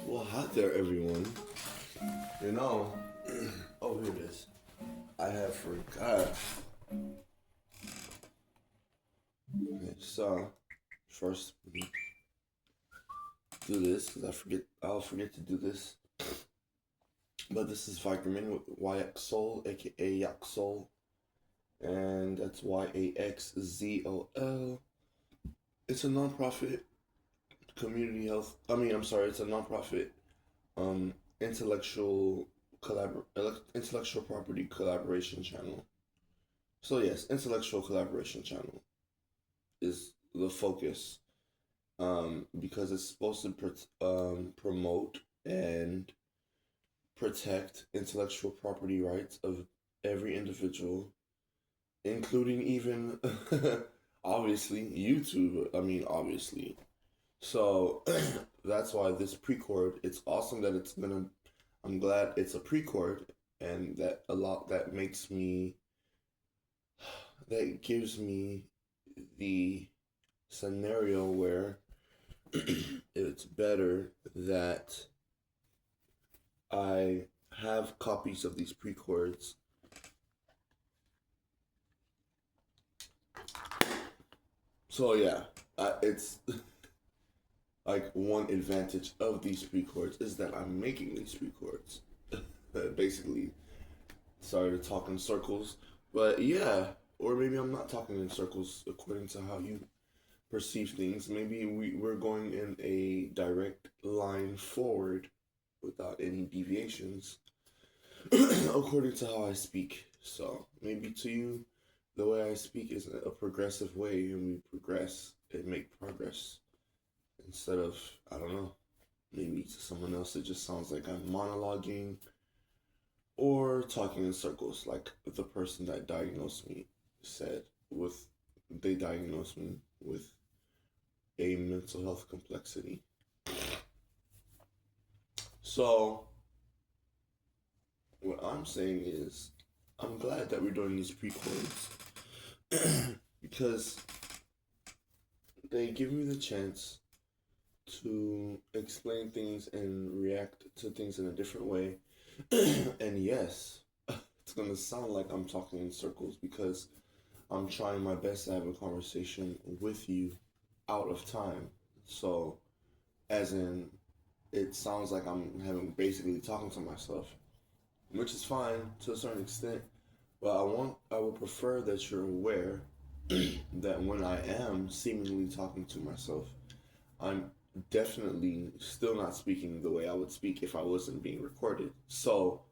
Well, hi there, everyone. You know, oh, here it is. I have forgot. Okay, so, first, do this because I'll forget to do this. But this is Vitamin with YXSOL, aka Yaxol, and that's YAXZOL. It's a nonprofit community health. I'm sorry, it's a nonprofit um intellectual intellectual property collaboration channel. So yes, intellectual collaboration channel is the focus, because it's supposed to promote and protect intellectual property rights of every individual, including even obviously YouTube. Obviously. So that's why this pre-cord. It's awesome that it's gonna. I'm glad it's a pre-cord, and that makes me that gives me the scenario where it's better that I have copies of these pre-chords. So yeah, it's like one advantage of these pre-chords is that I'm making these pre-chords. Basically, sorry to talk in circles, but yeah, or maybe I'm not talking in circles according to how you perceive things. Maybe we're going in a direct line forward without any deviations according to how I speak. So maybe to you, the way I speak is a progressive way, and we progress and make progress instead of, I don't know, maybe to someone else it just sounds like I'm monologuing or talking in circles, like the person that diagnosed me said. With they diagnosed me with a mental health complexity. So what I'm saying is, I'm glad that we're doing these pre-chords because they give me the chance to explain things and react to things in a different way. And yes, it's gonna sound like I'm talking in circles because I'm trying my best to have a conversation with you out of time. So, as in, it sounds like I'm having basically talking to myself, which is fine to a certain extent. But I would prefer that you're aware that when I am seemingly talking to myself, I'm definitely still not speaking the way I would speak if I wasn't being recorded. So,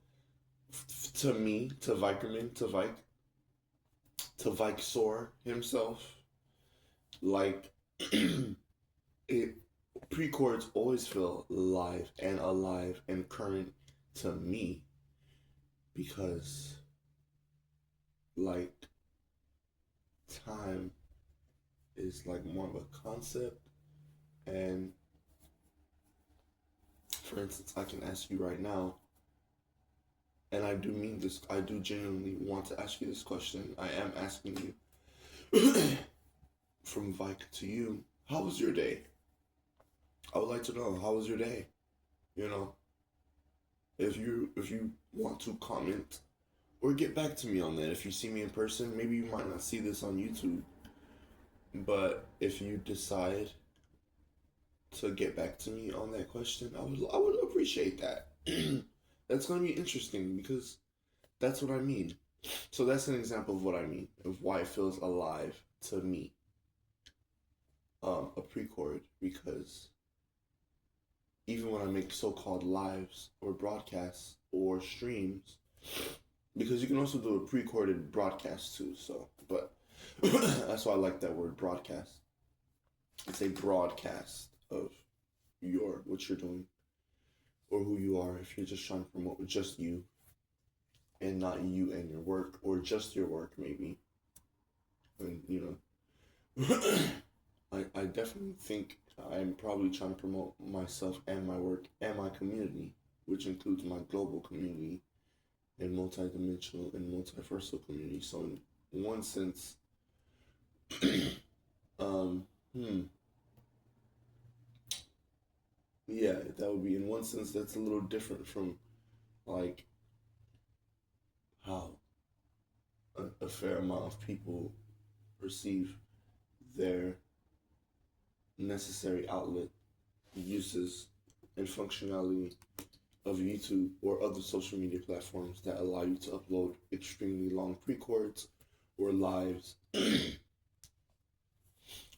to me, to Vikerman, to Vikesor himself, like it pre-chords always feel live and alive and current to me because like time is like more of a concept. And for instance, I can ask you right now, and I do mean this, I do genuinely want to ask you this question. I am asking you from Vike to you, how was your day? I would like to know, how was your day? You know, if you want to comment or get back to me on that. If you see me in person, maybe you might not see this on YouTube, but if you decide to get back to me on that question, I would appreciate that. That's gonna be interesting because that's what I mean. So that's an example of what I mean of why it feels alive to me. A pre-chord because even when I make so-called lives or broadcasts or streams, because you can also do a pre-recorded broadcast too. So, but that's why I like that word broadcast. It's a broadcast of what you're doing or who you are. If you're just trying to promote just you and not you and your work, or just your work, maybe. And I definitely think I'm probably trying to promote myself and my work and my community, which includes my global community and multidimensional and multiversal community. So in one sense, um, hmm, one sense that's a little different from like how a fair amount of people perceive their necessary outlet uses and functionality of YouTube or other social media platforms that allow you to upload extremely long pre-chords or lives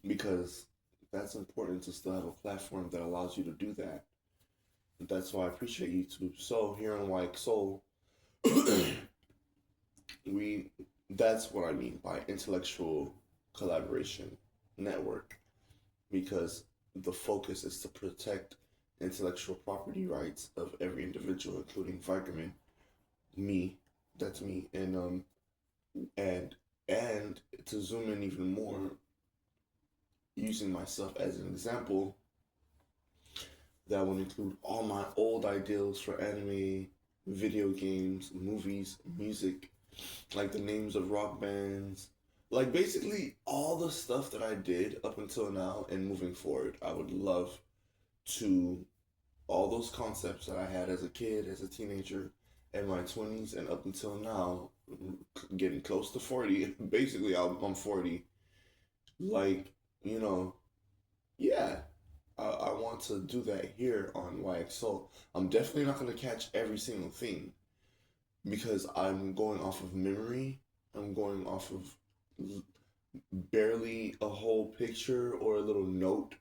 because that's important to still have a platform that allows you to do that. That's why I appreciate YouTube. So here on Like Soul, we that's what I mean by intellectual collaboration network because the focus is to protect intellectual property rights of every individual, including Vikerman, me, that's me, and and to zoom in even more, using myself as an example, that would include all my old ideals for anime, video games, movies, music, like the names of rock bands, like basically all the stuff that I did up until now and moving forward. I would love to all those concepts that I had as a kid, as a teenager, in my 20s, and up until now, getting close to 40. Basically, I'm 40. Like, you know, yeah, I want to do that here on YXO. I'm definitely not going to catch every single thing because I'm going off of memory. I'm going off of barely a whole picture or a little note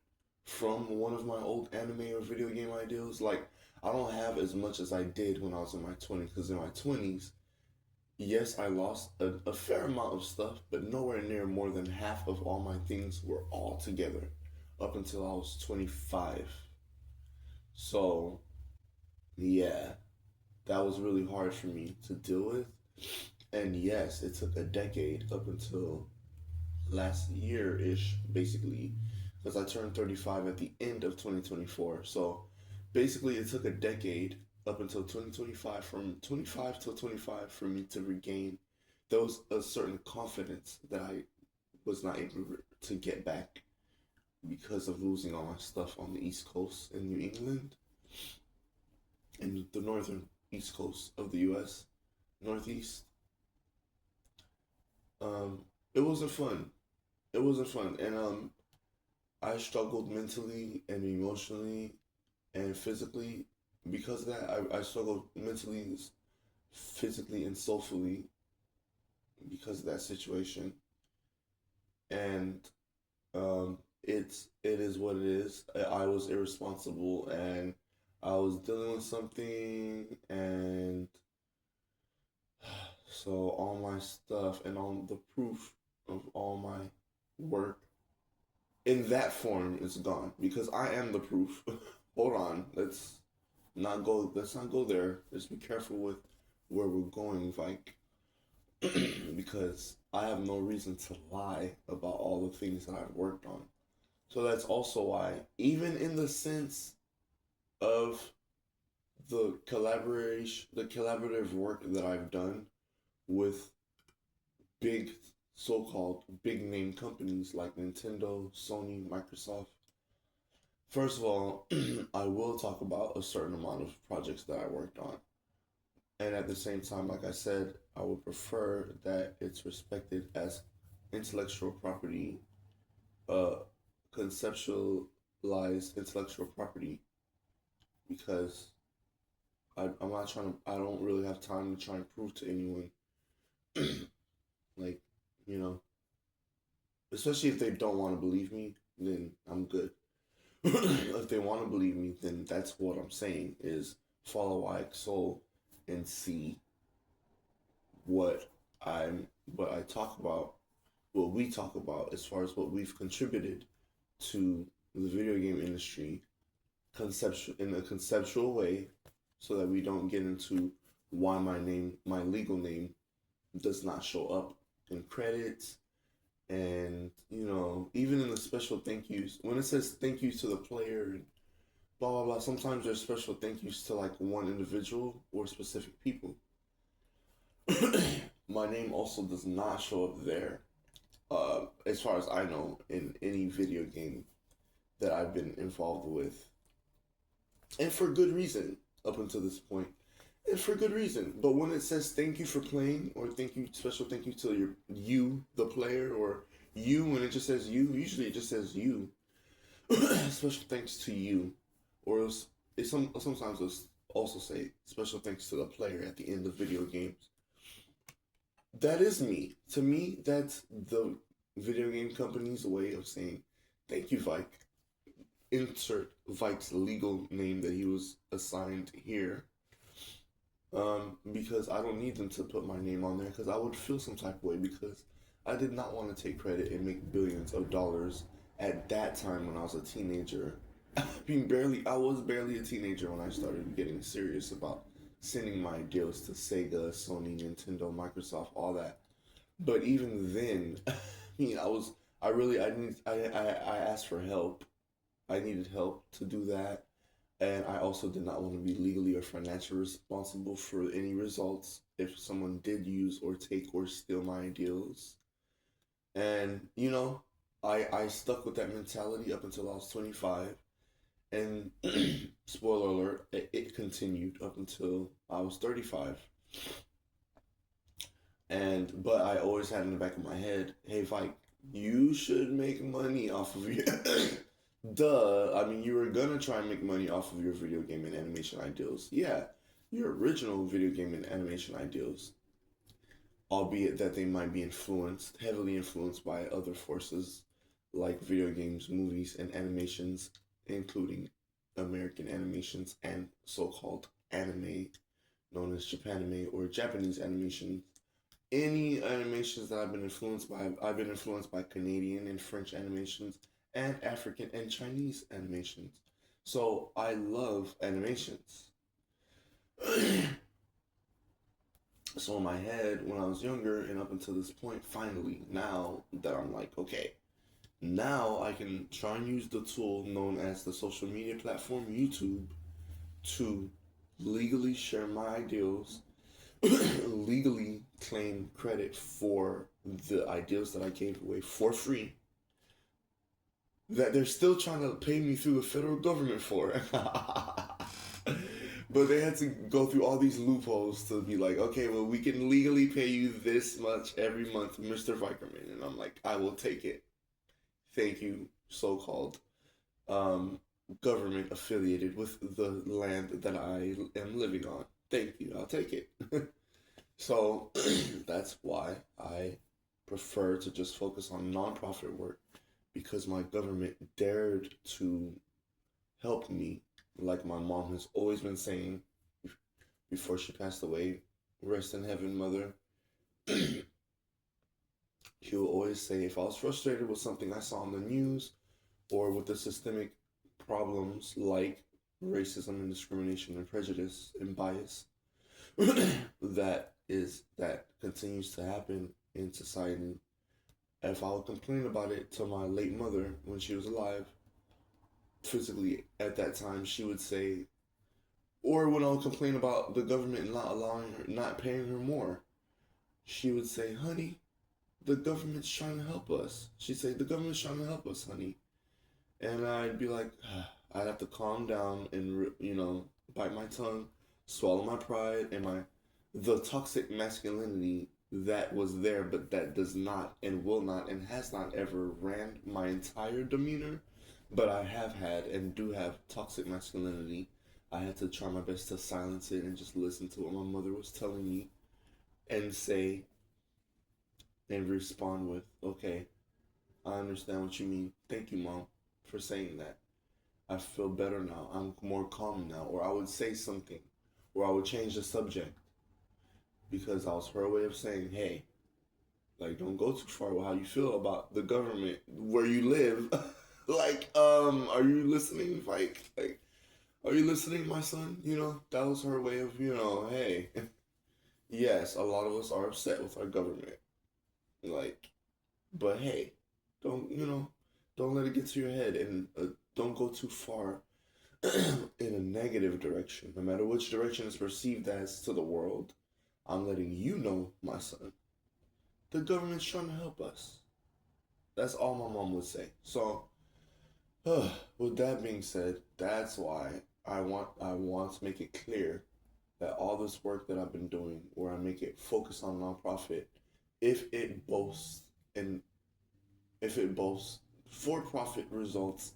from one of my old anime or video game ideals. Like, I don't have as much as I did when I was in my 20s, because in my 20s, yes, I lost a fair amount of stuff, but nowhere near more than half of all my things were all together up until I was 25. So, yeah, that was really hard for me to deal with. And yes, it took a decade up until last year ish, basically, because I turned 35 at the end of 2024. So basically, it took a decade up until 2025, from 25 to 25, for me to regain those a certain confidence that I was not able to get back because of losing all my stuff on the East Coast in New England and the northern East Coast of the U.S. Northeast. Um, it wasn't fun. It wasn't fun, and I struggled mentally and emotionally and physically because of that. I struggled mentally, physically, and soulfully because of that situation. And it is what it is. I was irresponsible and I was dealing with something, and so all my stuff and all the proof of all my work in that form is gone because I am the proof. Hold on, let's not go there. Let's be careful with where we're going, like because I have no reason to lie about all the things that I've worked on. So that's also why, even in the sense of the collaborative work that I've done with big, so-called big name companies like Nintendo, Sony, Microsoft. First of all, I will talk about a certain amount of projects that I worked on. And at the same time, like I said, I would prefer that it's respected as intellectual property, uh, conceptualized intellectual property, because I'm not trying to, I don't really have time to try and prove to anyone, like, you know, especially if they don't want to believe me, then I'm good. If they want to believe me, then that's what I'm saying is follow like soul and see what what I talk about, what we talk about as far as what we've contributed to the video game industry conceptual in a conceptual way, so that we don't get into why my legal name does not show up in credits, and even in the special thank yous when it says thank you to the player and blah blah blah. Sometimes there's special thank yous to like one individual or specific people. My name also does not show up there, as far as I know, in any video game that I've been involved with. and for good reason up until this point, and for good reason. But when it says thank you for playing, or thank you, special thank you to you the player, or you, when it just says you, usually it just says you. Special thanks to you, or sometimes it'll also say special thanks to the player at the end of video games. That is me. To me, that's the video game company's way of saying thank you, Vike. Insert Vike's legal name that he was assigned here. Because I don't need them to put my name on there, because I would feel some type of way, because I did not want to take credit and make billions of dollars at that time when I was a teenager. I was barely a teenager when I started getting serious about sending my deals to Sega, Sony, Nintendo, Microsoft, all that. But even then, I asked for help. I needed help to do that. And I also did not want to be legally or financially responsible for any results if someone did use or take or steal my ideals. And, I stuck with that mentality up until I was 25. And spoiler alert, it continued up until I was 35. But I always had in the back of my head, hey, Vike, you should make money off of your. Duh. I mean, you were gonna try and make money off of your video game and animation ideals. Yeah, your original video game and animation ideals. Albeit that they might be heavily influenced by other forces like video games, movies, and animations, including American animations and so called anime, known as Japanime or Japanese animation. Any animations that I've been influenced by Canadian and French animations and African and Chinese animations. So I love animations. So in my head, when I was younger and up until this point, finally, now that I'm like, okay, now I can try and use the tool known as the social media platform YouTube to legally share my ideals, legally claim credit for the ideals that I gave away for free, that they're still trying to pay me through the federal government for. But they had to go through all these loopholes to be like, okay, well, we can legally pay you this much every month, Mr. Vikerman. And I'm like, I will take it. Thank you, so-called government affiliated with the land that I am living on. Thank you. I'll take it. So that's why I prefer to just focus on nonprofit work, because my government dared to help me, like my mom has always been saying before she passed away. Rest in heaven, mother. She will always say if I was frustrated with something I saw on the news or with the systemic problems like racism and discrimination and prejudice and bias that continues to happen in society, if I would complain about it to my late mother when she was alive, physically at that time, she would say, or when I would complain about the government not allowing her, not paying her more, she would say, honey, the government's trying to help us. She'd say, the government's trying to help us, honey. And I'd be like, I'd have to calm down and, bite my tongue, swallow my pride and the toxic masculinity that was there, but that does not and will not and has not ever ran my entire demeanor. But I have had and do have toxic masculinity. I had to try my best to silence it and just listen to what my mother was telling me and say and respond with, okay, I understand what you mean. Thank you, Mom, for saying that. I feel better now. I'm more calm now. Or I would say something, or I would change the subject, because that was her way of saying, hey, like, don't go too far with how you feel about the government where you live. Like, are you listening? Like, are you listening, my son? That was her way of, hey, yes, a lot of us are upset with our government. Like, but hey, don't let it get to your head, and don't go too far in a negative direction. No matter which direction it's perceived as to the world, I'm letting you know, my son, the government's trying to help us. That's all my mom would say. So, with that being said, that's why I want to make it clear that all this work that I've been doing, where I make it focus on nonprofit, if it boasts and if it boasts for-profit results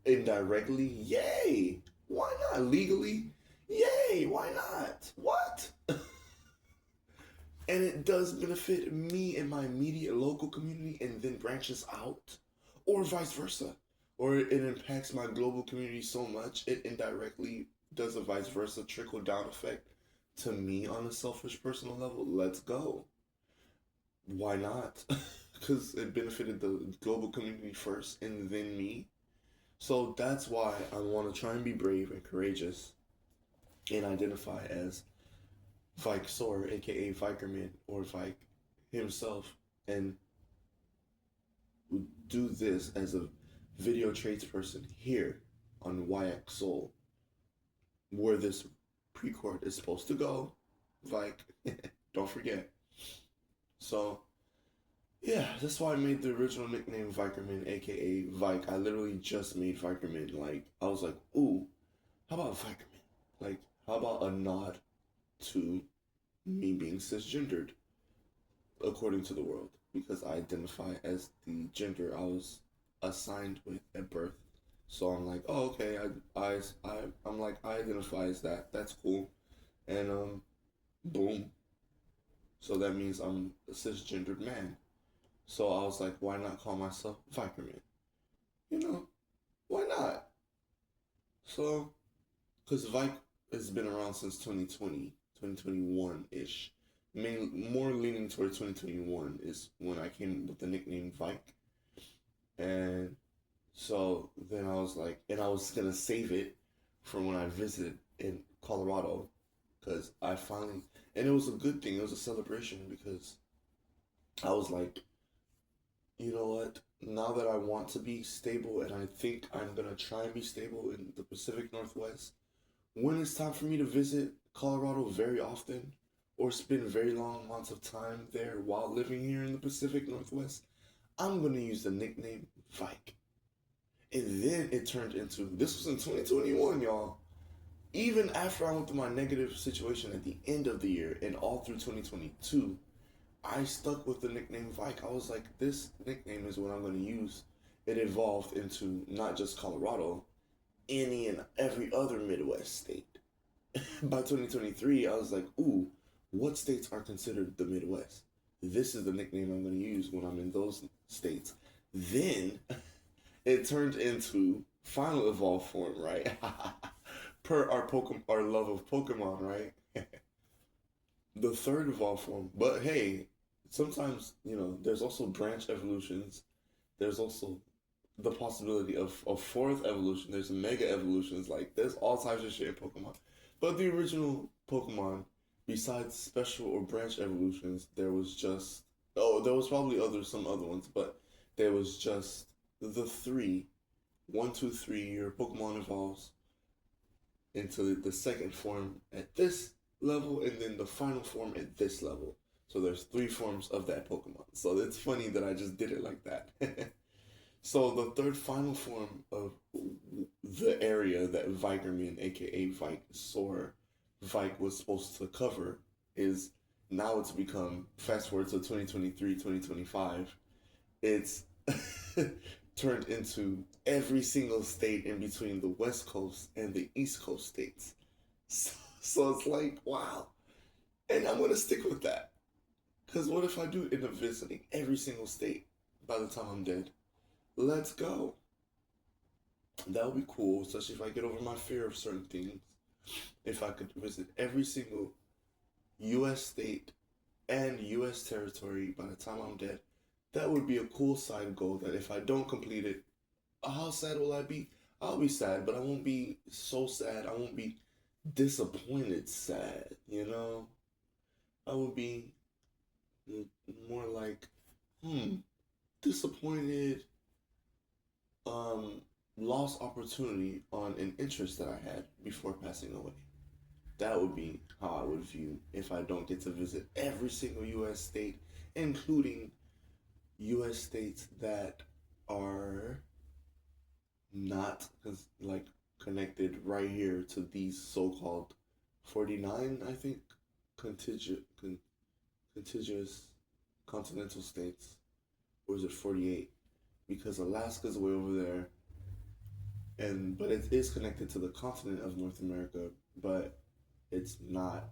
indirectly, yay! Why not? Legally, yay! Why not? What? And it does benefit me and my immediate local community and then branches out, or vice versa. Or it impacts my global community so much it indirectly does a vice versa trickle down effect to me on a selfish personal level. Let's go. Why not? Because it benefited the global community first and then me. So that's why I want to try and be brave and courageous and identify as Vike Sor, aka Vikerman, or Vike himself, and do this as a video tradesperson here on Wyack Soul, where this pre-court is supposed to go. Vike, don't forget. So, yeah, that's why I made the original nickname Vikerman, aka Vike. I literally just made Vikerman. Like, I was like, ooh, how about Vikerman? Like, how about a nod to me being cisgendered according to the world? Because I identify as the gender I was assigned with at birth. So I'm like, oh, okay, I'm like, I identify as that. That's cool. And, boom. So that means I'm a cisgendered man. So I was like, why not call myself Vikerman? You know, why not? So, because Vike has been around since 2020, 2021 ish. More leaning towards 2021 is when I came with the nickname Vike. And so then I was like, and I was going to save it for when I visited in Colorado because I finally, and it was a good thing, it was a celebration because I was like, you know what? Now that I want to be stable, and I think I'm gonna try and be stable in the Pacific Northwest, when it's time for me to visit Colorado very often, or spend very long amounts of time there while living here in the Pacific Northwest, I'm gonna use the nickname Vike. And then it turned into this was in 2021, y'all. Even after I went through my negative situation at the end of the year and all through 2022, I stuck with the nickname Vike. I was like, this nickname is what I'm going to use. It evolved into not just Colorado, any and every other Midwest state. By 2023, I was like, ooh, what states are considered the Midwest? This is the nickname I'm going to use when I'm in those states. Then it turned into final evolved form, right? Per our love of Pokemon, right? The third evolved form. But hey, sometimes, there's also branch evolutions. There's also the possibility of a fourth evolution. There's mega evolutions. Like, there's all types of shit in Pokemon. But the original Pokemon, besides special or branch evolutions, there was just. Oh, there was probably some other ones, but there was just the three. One, two, three, your Pokemon evolves into the second form at this level and then the final form at this level. So there's three forms of that Pokemon. So it's funny that I just did it like that. So the third final form of the area that Vikerman, aka Vike Sor, Vike was supposed to cover is now it's become, fast forward to 2023, 2025, it's turned into every single state in between the West Coast and the East Coast states. So it's like, wow. And I'm going to stick with that. Because what if I do end up visiting every single state by the time I'm dead? Let's go. That would be cool, especially if I get over my fear of certain things. If I could visit every single U.S. state and U.S. territory by the time I'm dead, that would be a cool side goal that if I don't complete it, how sad will I be? I'll be sad, but I won't be so sad. I won't be disappointed sad, I would be more like, disappointed, lost opportunity on an interest that I had before passing away. That would be how I would view if I don't get to visit every single U.S. state, including U.S. states that are not, because like connected right here to these so-called 49, I think, contiguous continental states. Or is it 48? Because Alaska's way over there, and but it is connected to the continent of North America, but it's not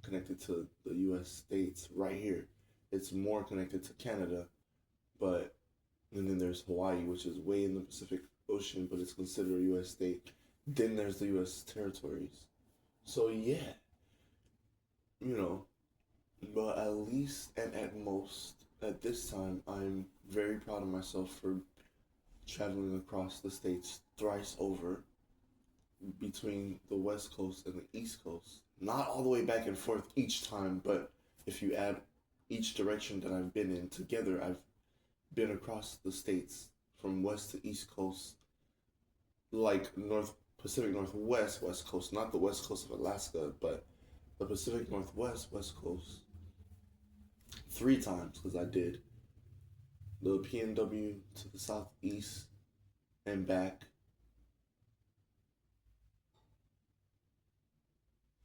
connected to the U.S. states right here. It's more connected to Canada, but and then there's Hawaii, which is way in the Pacific Ocean, but it's considered a U.S. state. Then there's the U.S. territories. So yeah, you know, but at least and at most at this time, I'm very proud of myself for traveling across the states thrice over between the West Coast and the East Coast. Not all the way back and forth each time, but if you add each direction that I've been in together, I've been across the states from West to East Coast, like North Pacific Northwest, West Coast, not the West Coast of Alaska, but the Pacific Northwest, West Coast, three times because I did the PNW to the southeast and back.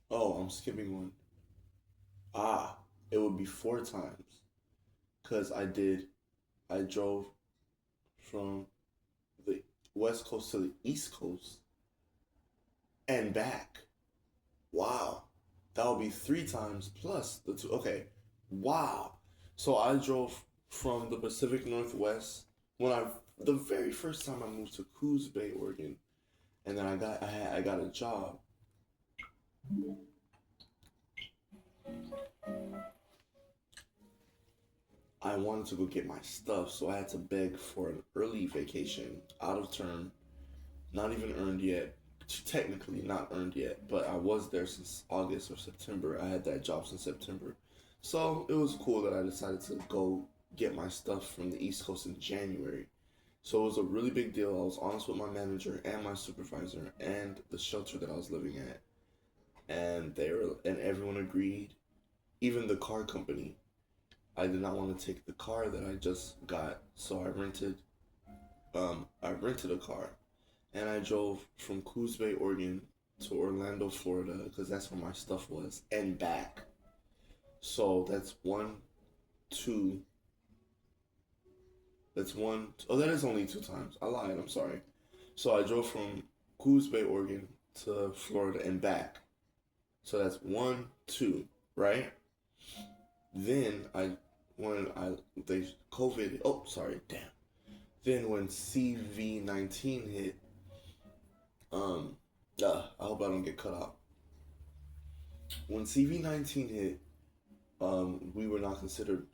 Oh, I'm skipping one. Ah, it would be four times because I drove from the West Coast to the East Coast and back. Wow. That would be three times plus the two. Okay. Wow. So I drove from the Pacific Northwest when the very first time I moved to Coos Bay, Oregon, and then I got a job. I wanted to go get my stuff, so I had to beg for an early vacation out of term, not even earned yet. Technically not earned yet, but I was there since August or September. I had that job since September. So it was cool that I decided to go get my stuff from the East Coast in January. So it was a really big deal. I was honest with my manager and my supervisor and the shelter that I was living at. And everyone agreed. Even the car company. I did not want to take the car that I just got, so I rented a car and I drove from Coos Bay, Oregon to Orlando, Florida, because that's where my stuff was, and back. So that's one, two. That's one. Oh, that is only two times. I lied. I'm sorry. So I drove from Coos Bay, Oregon to Florida and back. So that's one, two, right? Then when I they COVID. Oh, sorry. Damn. Then when CV-19 hit, um, I hope I don't get cut out. When CV-19 hit, we were not considered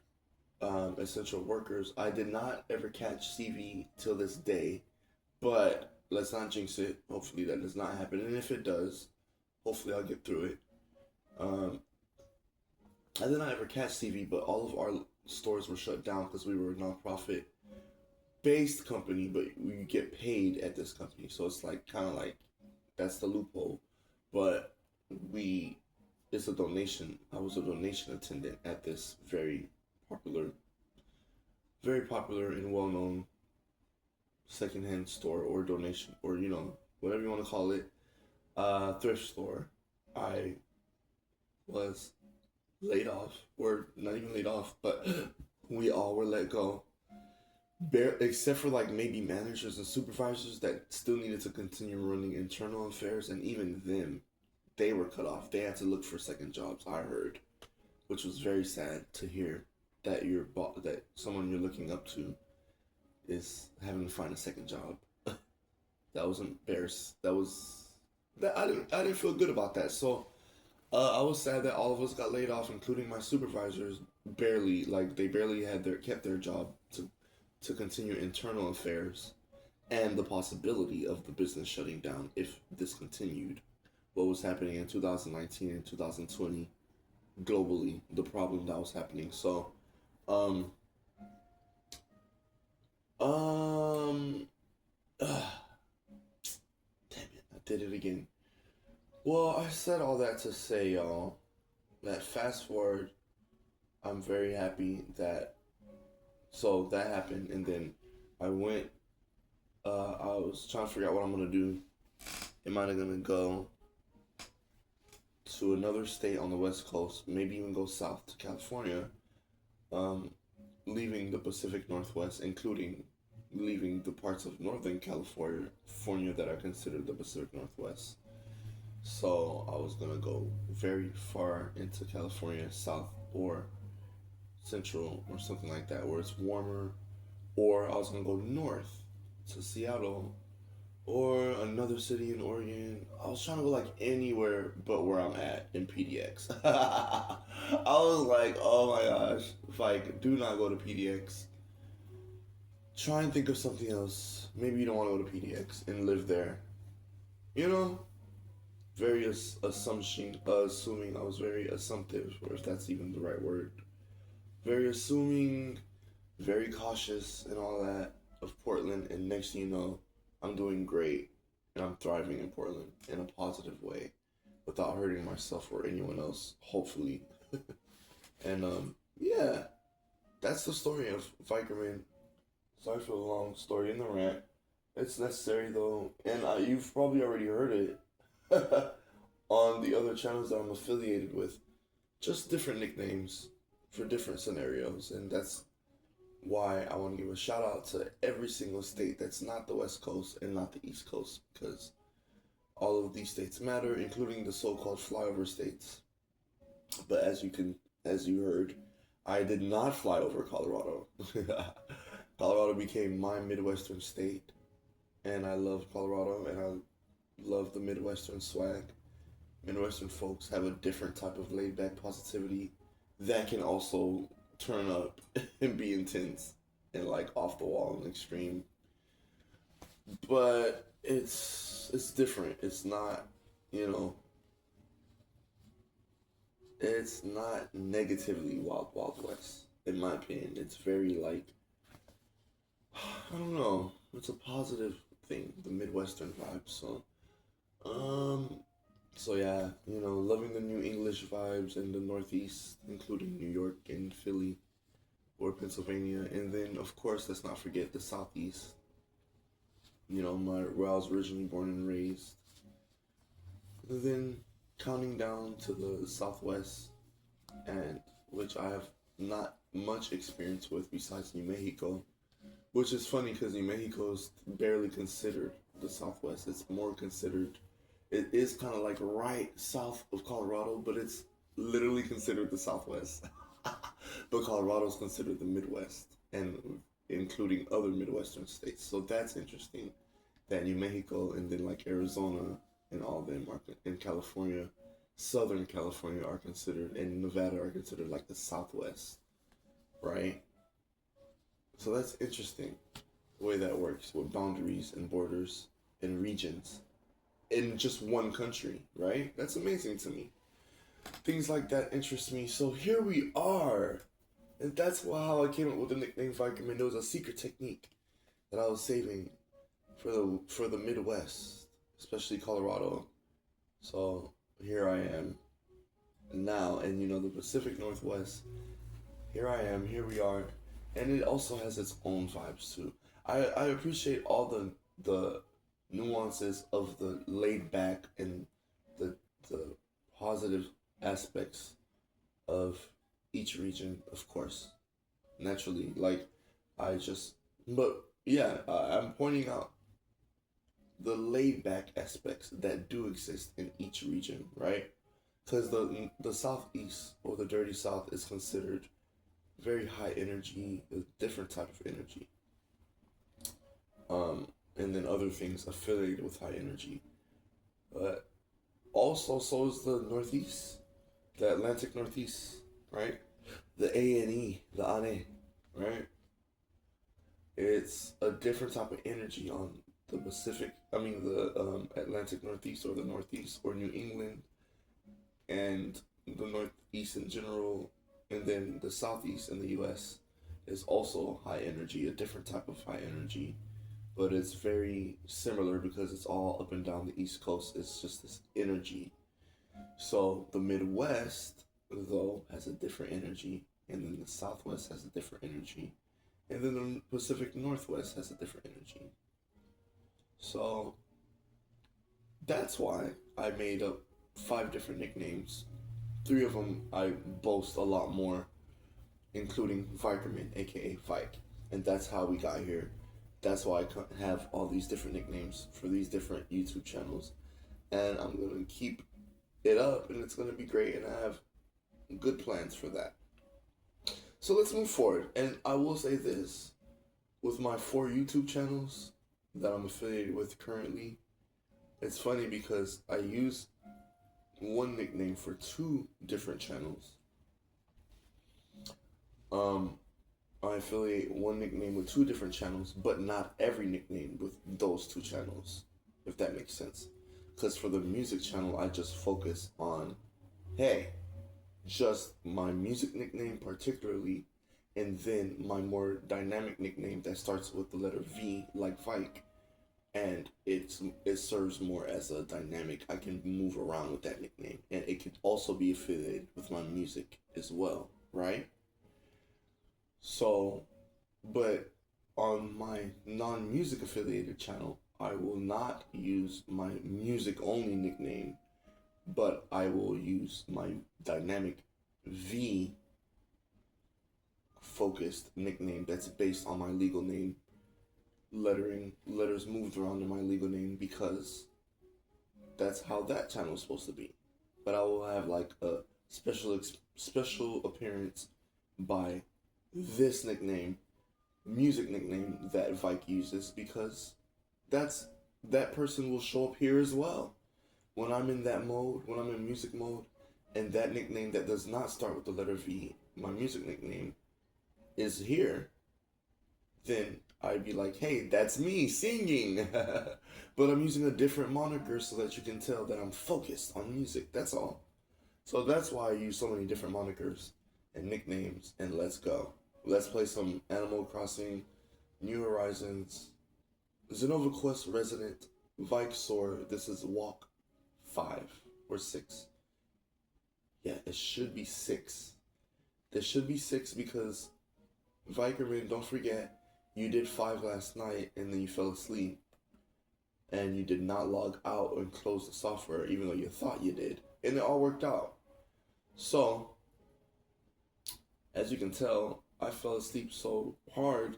essential workers. I did not ever catch CV till this day, but let's not jinx it. Hopefully that does not happen, and if it does, hopefully I'll get through it. Um, I did not ever catch CV, but all of our stores were shut down because we were a nonprofit based company, but we get paid at this company, so it's like kind of like that's the loophole. But we, it's a donation. I was a donation attendant at this popular, very popular and well known secondhand store or donation or whatever you want to call it, thrift store. I was laid off, or not even laid off, but we all were let go. Except for like maybe managers and supervisors that still needed to continue running internal affairs, and even them, they were cut off. They had to look for second jobs. I heard, which was very sad to hear that that someone you're looking up to is having to find a second job. That was embarrassed. That I didn't feel good about that. So I was sad that all of us got laid off, including my supervisors. Barely, like they barely had kept their job to continue internal affairs, and the possibility of the business shutting down if this continued. What was happening in 2019 and 2020 globally, the problem that was happening. So, um, um, damn it, I did it again. Well, I said all that to say, y'all, that fast forward, I'm very happy that so that happened, and then I went. I was trying to figure out what I'm gonna do Am I gonna go to another state on the West Coast, maybe even go south to California, um, leaving the Pacific Northwest, including leaving the parts of Northern California that are considered the Pacific Northwest. So I was gonna go very far into California, south or central or something like that, where it's warmer. Or I was gonna go north to Seattle or another city in Oregon. I was trying to go like anywhere but where I'm at in PDX. I was like, oh my gosh, like do not go to PDX. Try and think of something else. Maybe you don't want to go to PDX and live there. You know, very assuming. I was very assumptive, or if that's even the right word. Very assuming, very cautious, and all that of Portland. And next thing you know, I'm doing great, and I'm thriving in Portland in a positive way, without hurting myself or anyone else. Hopefully, and yeah, that's the story of Vikerman. Sorry for the long story in the rant. It's necessary though, and you've probably already heard it on the other channels that I'm affiliated with. Just different nicknames for different scenarios, and that's why I want to give a shout out to every single state that's not the West Coast and not the East Coast, because all of these states matter, including the so-called flyover states. But as you heard, I did not fly over Colorado. Colorado became my Midwestern state, and I love Colorado, and I love the Midwestern swag. Midwestern folks have a different type of laid back positivity that can also turn up and be intense and like off the wall and extreme. But it's different. It's not, you know, it's not negatively Wild Wild West, in my opinion. It's very like I don't know. It's a positive thing, the Midwestern vibe. Um, so yeah, you know, loving the New English vibes in the Northeast, including New York and Philly or Pennsylvania, and then of course let's not forget the Southeast. You know, where I was originally born and raised. And then counting down to the Southwest, and which I have not much experience with besides New Mexico. Which is funny because New Mexico is barely considered the Southwest. It's more considered. It is kind of like right south of Colorado, but it's literally considered the Southwest. But Colorado is considered the Midwest, and including other Midwestern states. So that's interesting. That New Mexico and then like Arizona and all of them are in California, Southern California are considered, and Nevada are considered like the Southwest, right? So that's interesting, the way that works with boundaries and borders and regions in just one country, right? That's amazing to me. Things like that interest me. So here we are. And that's how I came up with the nickname Viking. It was a secret technique that I was saving for the Midwest, especially Colorado. So here I am now, and you know, the Pacific Northwest. Here I am, here we are. And it also has its own vibes too. I appreciate all the nuances of the laid back and the positive aspects of each region, of course. Naturally, like but yeah, I'm pointing out the laid back aspects that do exist in each region, right? Because the southeast or the dirty south is considered very high energy, a different type of energy. And then other things affiliated with high energy. But also, so is the Northeast, the Atlantic Northeast, right? The ANE, the ANE, right? It's a different type of energy on the the Atlantic Northeast or the Northeast or New England and the Northeast in general, and then the Southeast in the U.S. is also high energy, a different type of high energy, but it's very similar because it's all up and down the East Coast. It's just this energy. So the Midwest, though, has a different energy, and then the Southwest has a different energy, and then the Pacific Northwest has a different energy. So That's why I made up 5 different nicknames. 3 of them I boast a lot more, including Vikerman, aka Vike. And that's how we got here. That's why I have all these different nicknames for these different YouTube channels. And I'm going to keep it up, and it's going to be great, and I have good plans for that. So let's move forward. And I will say this, with my 4 YouTube channels that I'm affiliated with currently, it's funny because I use one nickname for 2 different channels. Um, I affiliate one nickname with 2 different channels, but not every nickname with those 2 channels, if that makes sense. Because for the music channel, I just focus on, hey, just my music nickname particularly, and then my more dynamic nickname that starts with the letter V, like Vike, and it serves more as a dynamic. I can move around with that nickname, and it could also be affiliated with my music as well, right? So, but on my non-music affiliated channel, I will not use my music only nickname, but I will use my dynamic V focused nickname that's based on my legal name, letters moved around in my legal name, because that's how that channel is supposed to be. But I will have like a special appearance by this nickname, music nickname that Vike uses, because that's that person will show up here as well. When I'm in that mode, when I'm in music mode, and that nickname that does not start with the letter V, my music nickname, is here, then I'd be like, hey, that's me singing. But I'm using a different moniker so that you can tell that I'm focused on music. That's all. So that's why I use so many different monikers and nicknames. And let's go. Let's play some Animal Crossing, New Horizons, Zenofaquest Resident, Vike Soar. This is walk 5 or 6. Yeah, it should be 6. There should be 6 because Vikerman, don't forget, you did 5 last night and then you fell asleep. And you did not log out and close the software, even though you thought you did. And it all worked out. So, as you can tell, I fell asleep so hard,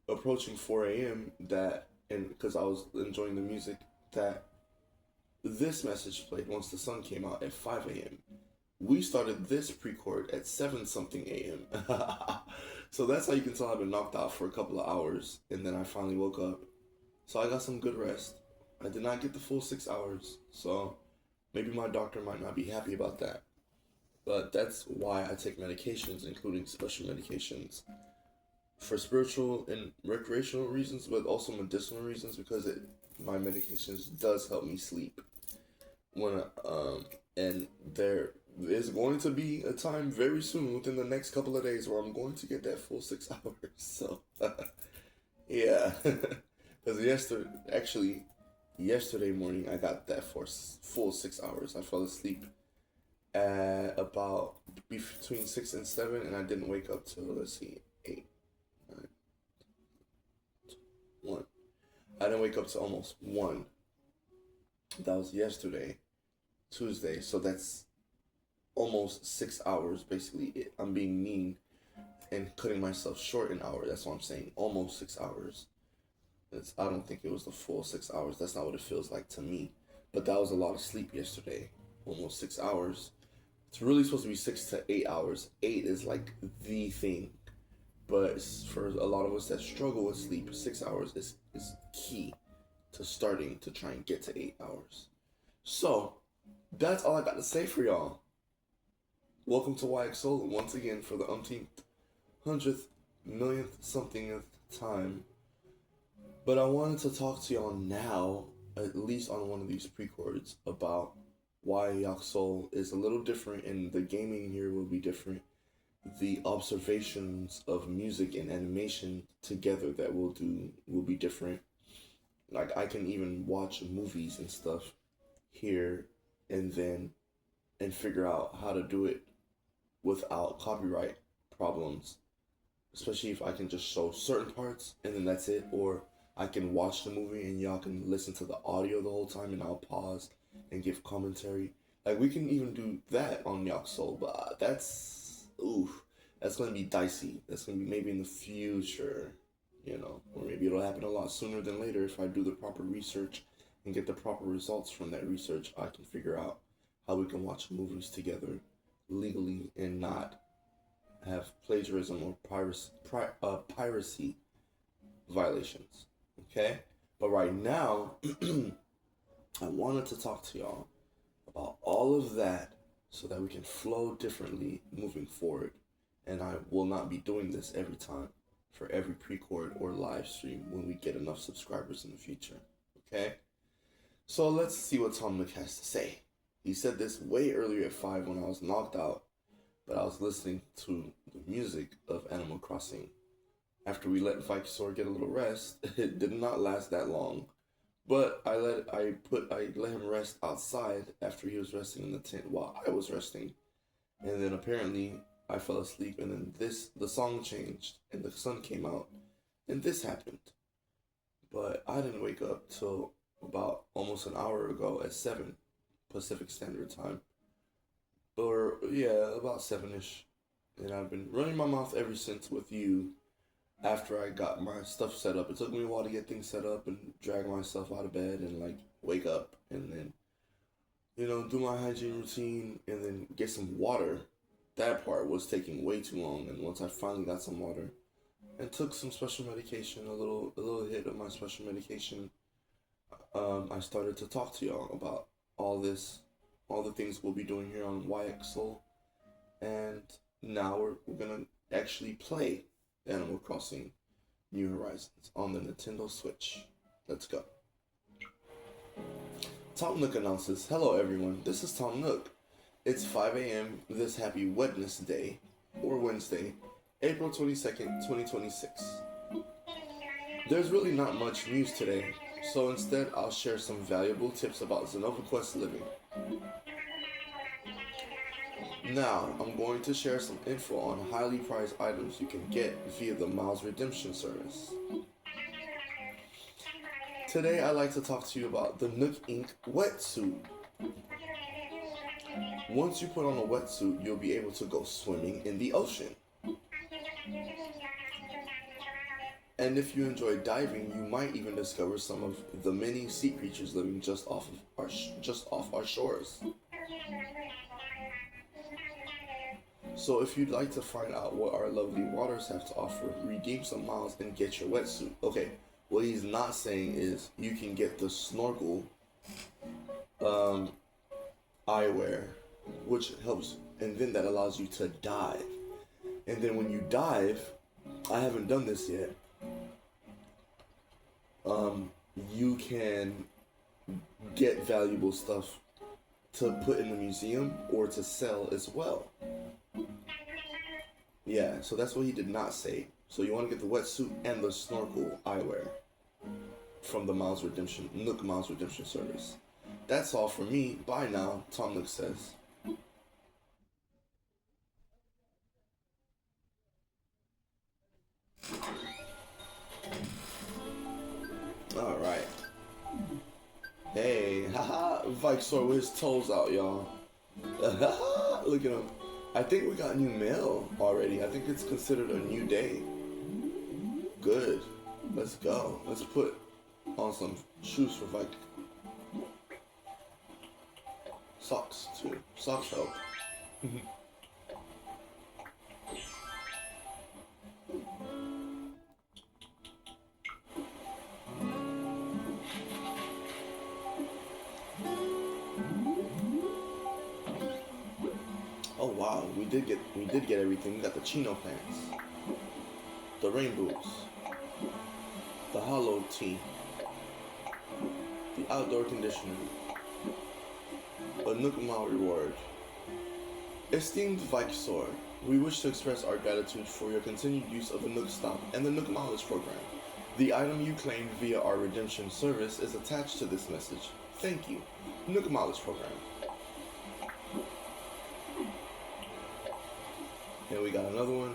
approaching 4 a.m. that, and because I was enjoying the music, that this message played once the sun came out at 5 a.m. We started this pre-cord at 7 something a.m. So that's how you can tell I've been knocked out for a couple of hours, and then I finally woke up. So I got some good rest. I did not get the full 6 hours, so maybe my doctor might not be happy about that. But that's why I take medications, including special medications, for spiritual and recreational reasons, but also medicinal reasons, because my medications does help me sleep. When and there is going to be a time very soon, within the next couple of days, where I'm going to get that full 6 hours. So yeah, because yesterday morning I got that for full 6 hours. I fell asleep at about between 6 and 7, and I didn't wake up till, let's see, 8, 9, 1. I didn't wake up till almost 1. That was yesterday, Tuesday. So that's almost 6 hours. Basically, I'm being mean and cutting myself short an hour. That's what I'm saying. Almost 6 hours. I don't think it was the full 6 hours. That's not what it feels like to me. But that was a lot of sleep yesterday. Almost 6 hours. It's really supposed to be 6 to 8 hours. 8 is like the thing. But for a lot of us that struggle with sleep, 6 hours is key to starting to try and get to 8 hours. So, that's all I got to say for y'all. Welcome to YXO once again for the umpteenth, 100th, millionth, somethingth time. But I wanted to talk to y'all now, at least on one of these pre-chords, about why Yaxol is a little different, and the gaming here will be different. The observations of music and animation together that we'll do will be different. Like, I can even watch movies and stuff here and figure out how to do it without copyright problems. Especially if I can just show certain parts and then that's it, or I can watch the movie and y'all can listen to the audio the whole time, and I'll pause and give commentary. Like we can even do that on Yacht Soul, but that's gonna be dicey. That's gonna be maybe in the future, or maybe it'll happen a lot sooner than later if I do the proper research and get the proper results from that research. I can figure out how we can watch movies together legally and not have plagiarism or piracy violations. Okay? But right now, I wanted to talk to y'all about all of that so that we can flow differently moving forward. And I will not be doing this every time for every pre-cord or live stream when we get enough subscribers in the future. Okay? So let's see what Tom Nook has to say. He said this way earlier at 5 when I was knocked out, but I was listening to the music of Animal Crossing. After we let Vikesor get a little rest, it did not last that long. But I let him rest outside after he was resting in the tent while I was resting. And then apparently I fell asleep, and then the song changed and the sun came out and this happened. But I didn't wake up till about almost an hour ago at 7 Pacific Standard Time. Or yeah, about 7ish. And I've been running my mouth ever since with you after I got my stuff set up. It took me a while to get things set up and drag myself out of bed and like wake up and then do my hygiene routine and then get some water. That part was taking way too long, and once I finally got some water and took some special medication, a little hit of my special medication, I started to talk to y'all about all the things we'll be doing here on YXL, and now we're gonna actually play Animal Crossing New Horizons on the Nintendo Switch. Let's go. Tom Nook announces, "Hello everyone, this is Tom Nook. It's 5 a.m. this happy Wednesday, or Wednesday, April 22nd, 2026. There's really not much news today, so instead I'll share some valuable tips about Zenofaquest living. Now, I'm going to share some info on highly prized items you can get via the Miles Redemption service. Today I'd like to talk to you about the Nook Inc. wetsuit. Once you put on a wetsuit, you'll be able to go swimming in the ocean. And if you enjoy diving, you might even discover some of the many sea creatures living just off our shores. So if you'd like to find out what our lovely waters have to offer, redeem some miles and get your wetsuit." Okay, what he's not saying is you can get the snorkel eyewear, which helps, and then that allows you to dive. And then when you dive, I haven't done this yet, you can get valuable stuff to put in the museum or to sell as well. Yeah, so that's what he did not say. So you want to get the wetsuit and the snorkel eyewear from the Nook Miles Redemption service. That's all for me. Bye now, Tom Nook says. Alright. Hey, haha, Vikesor with his toes out, y'all. Look at him. I think we got new mail already. I think it's considered a new day. Good. Let's go. Let's put on some shoes for Vike. Socks, too. Socks help. Oh wow, we did get everything. We got the chino pants, the rainbows, the hollow tee, the outdoor conditioner, a Nook Mile reward. Esteemed Vikesor, we wish to express our gratitude for your continued use of the Nook Stop and the Nook Mileage program. The item you claimed via our redemption service is attached to this message. Thank you. Nook Mileage program. And we got another one.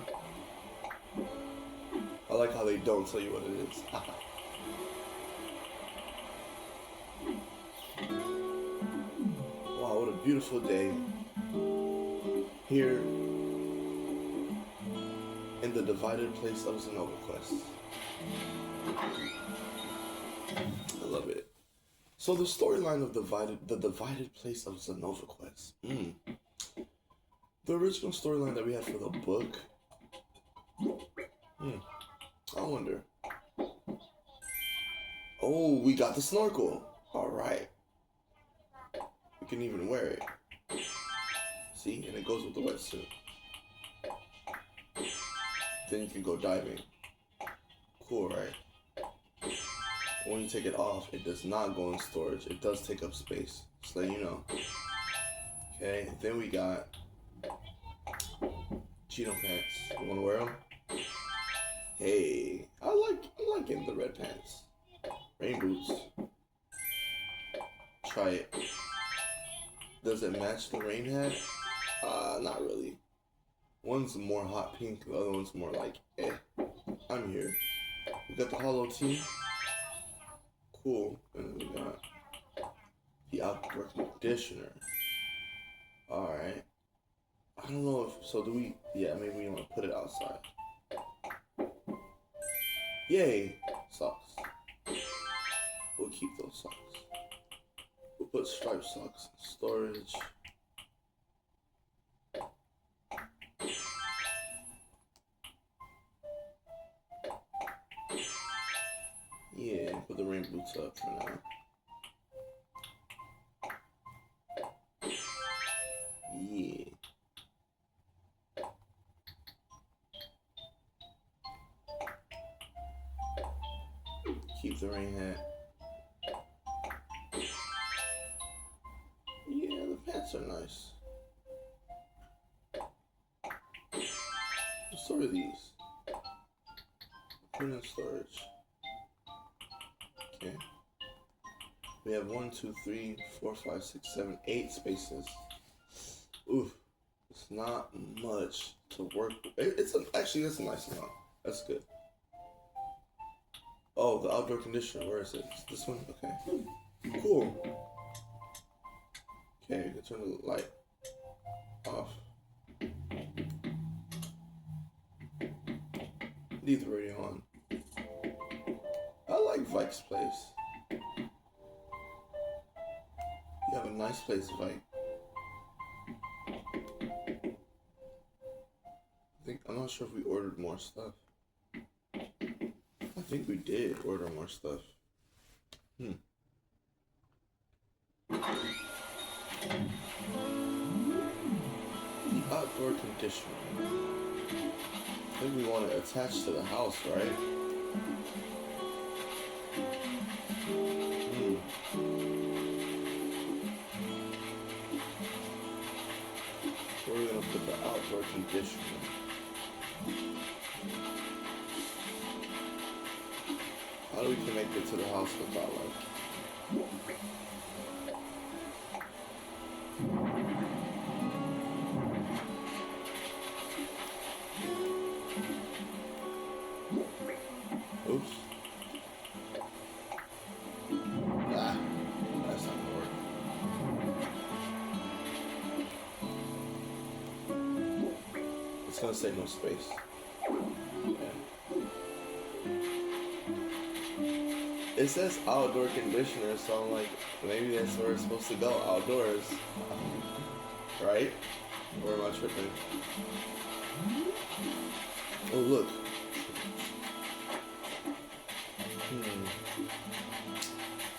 I like how they don't tell you what it is. beautiful day here in the divided place of Zenofaquest. I love it. So the storyline of the divided place of Zenofaquest. The original storyline that we had for the book. I wonder. Oh, we got the snorkel. All right. We can even wear it. See, and it goes with the wetsuit. Then you can go diving. Cool, right? When you take it off, it does not go in storage. It does take up space. Just let you know. Okay, then we got Cheeto pants. You wanna wear them? Hey, I like getting the red pants. Rain boots. Try it. Does it match the rain hat? Not really. One's more hot pink, the other one's more like, I'm here. We got the hollow tee. Cool. And then we got the outdoor conditioner. Alright. I don't know if, so do we, yeah, maybe we want to put it outside. Yay! Socks. We'll keep those socks. We'll put striped socks in storage. Yeah, put the rain boots up for now. Yeah. Keep the rain hat. Yeah, the pants are nice. What store are these? Put in storage. Okay. We have 1, 2, 3, 4, 5, 6, 7, 8 spaces. Oof. It's not much to work with. Actually, that's a nice amount. That's good. Oh, the outdoor conditioner. Where is it? It's this one? Okay. Cool. Okay, you can turn the light off. Leave the radio on. I like Vike's place. You have a nice place, Vike. I'm not sure if we ordered more stuff. I think we did order more stuff. The outdoor conditioner. I think we want to attach to the house, right? Where are we going to put the outdoor conditioner? How do we connect it to the house without oops. That's not gonna work. It's gonna save no space. It says outdoor conditioner, so I'm like, maybe that's where it's supposed to go, outdoors. Right? Or am I tripping? Oh, look.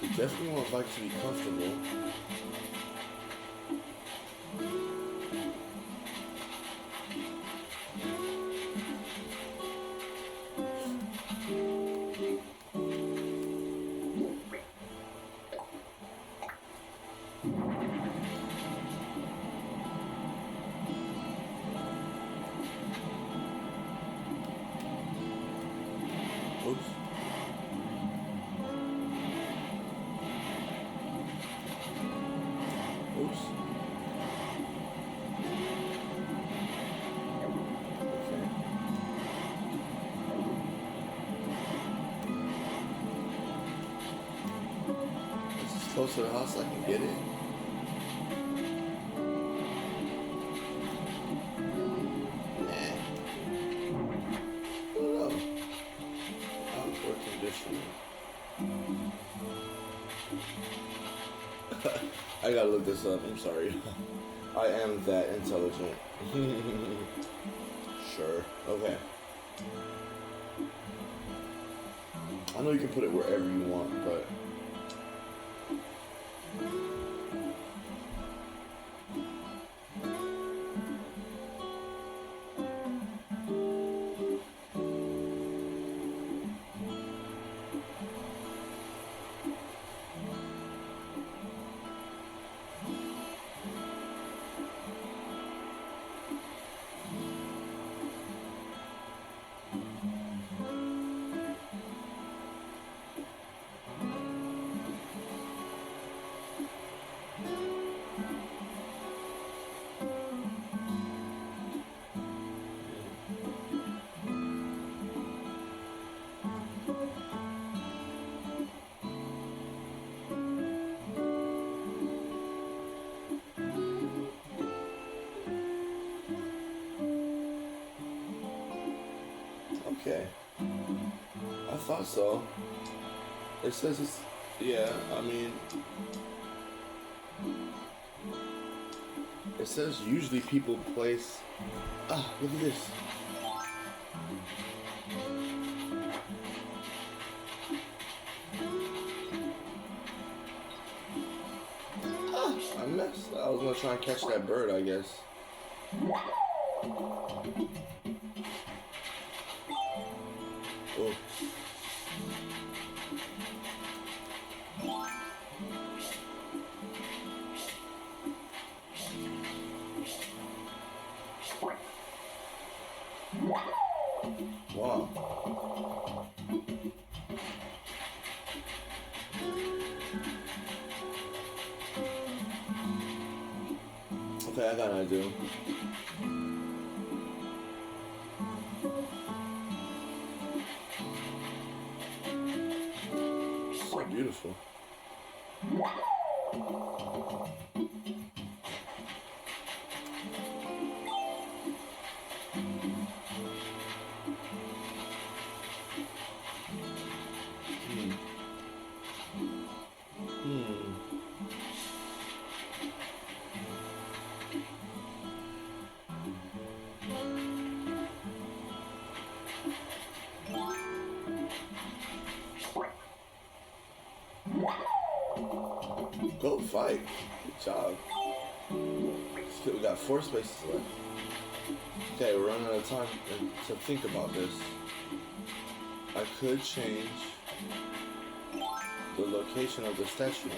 We definitely want Vike to be comfortable. Oops. Oops. Okay. This is close to the house, I can get it. I gotta look this up. I'm sorry. I am that intelligent. Sure. Okay. I know you can put it wherever you want, but okay. I thought so. It says it's, yeah, I mean, it says usually people place, look at this. I missed. I was gonna try and catch that bird, I guess. Oh. Wow. Okay, I got an idea. So beautiful. Go fight. Good job. Still, we got 4 spaces left. Okay, we're running out of time to think about this. I could change the location of the statue.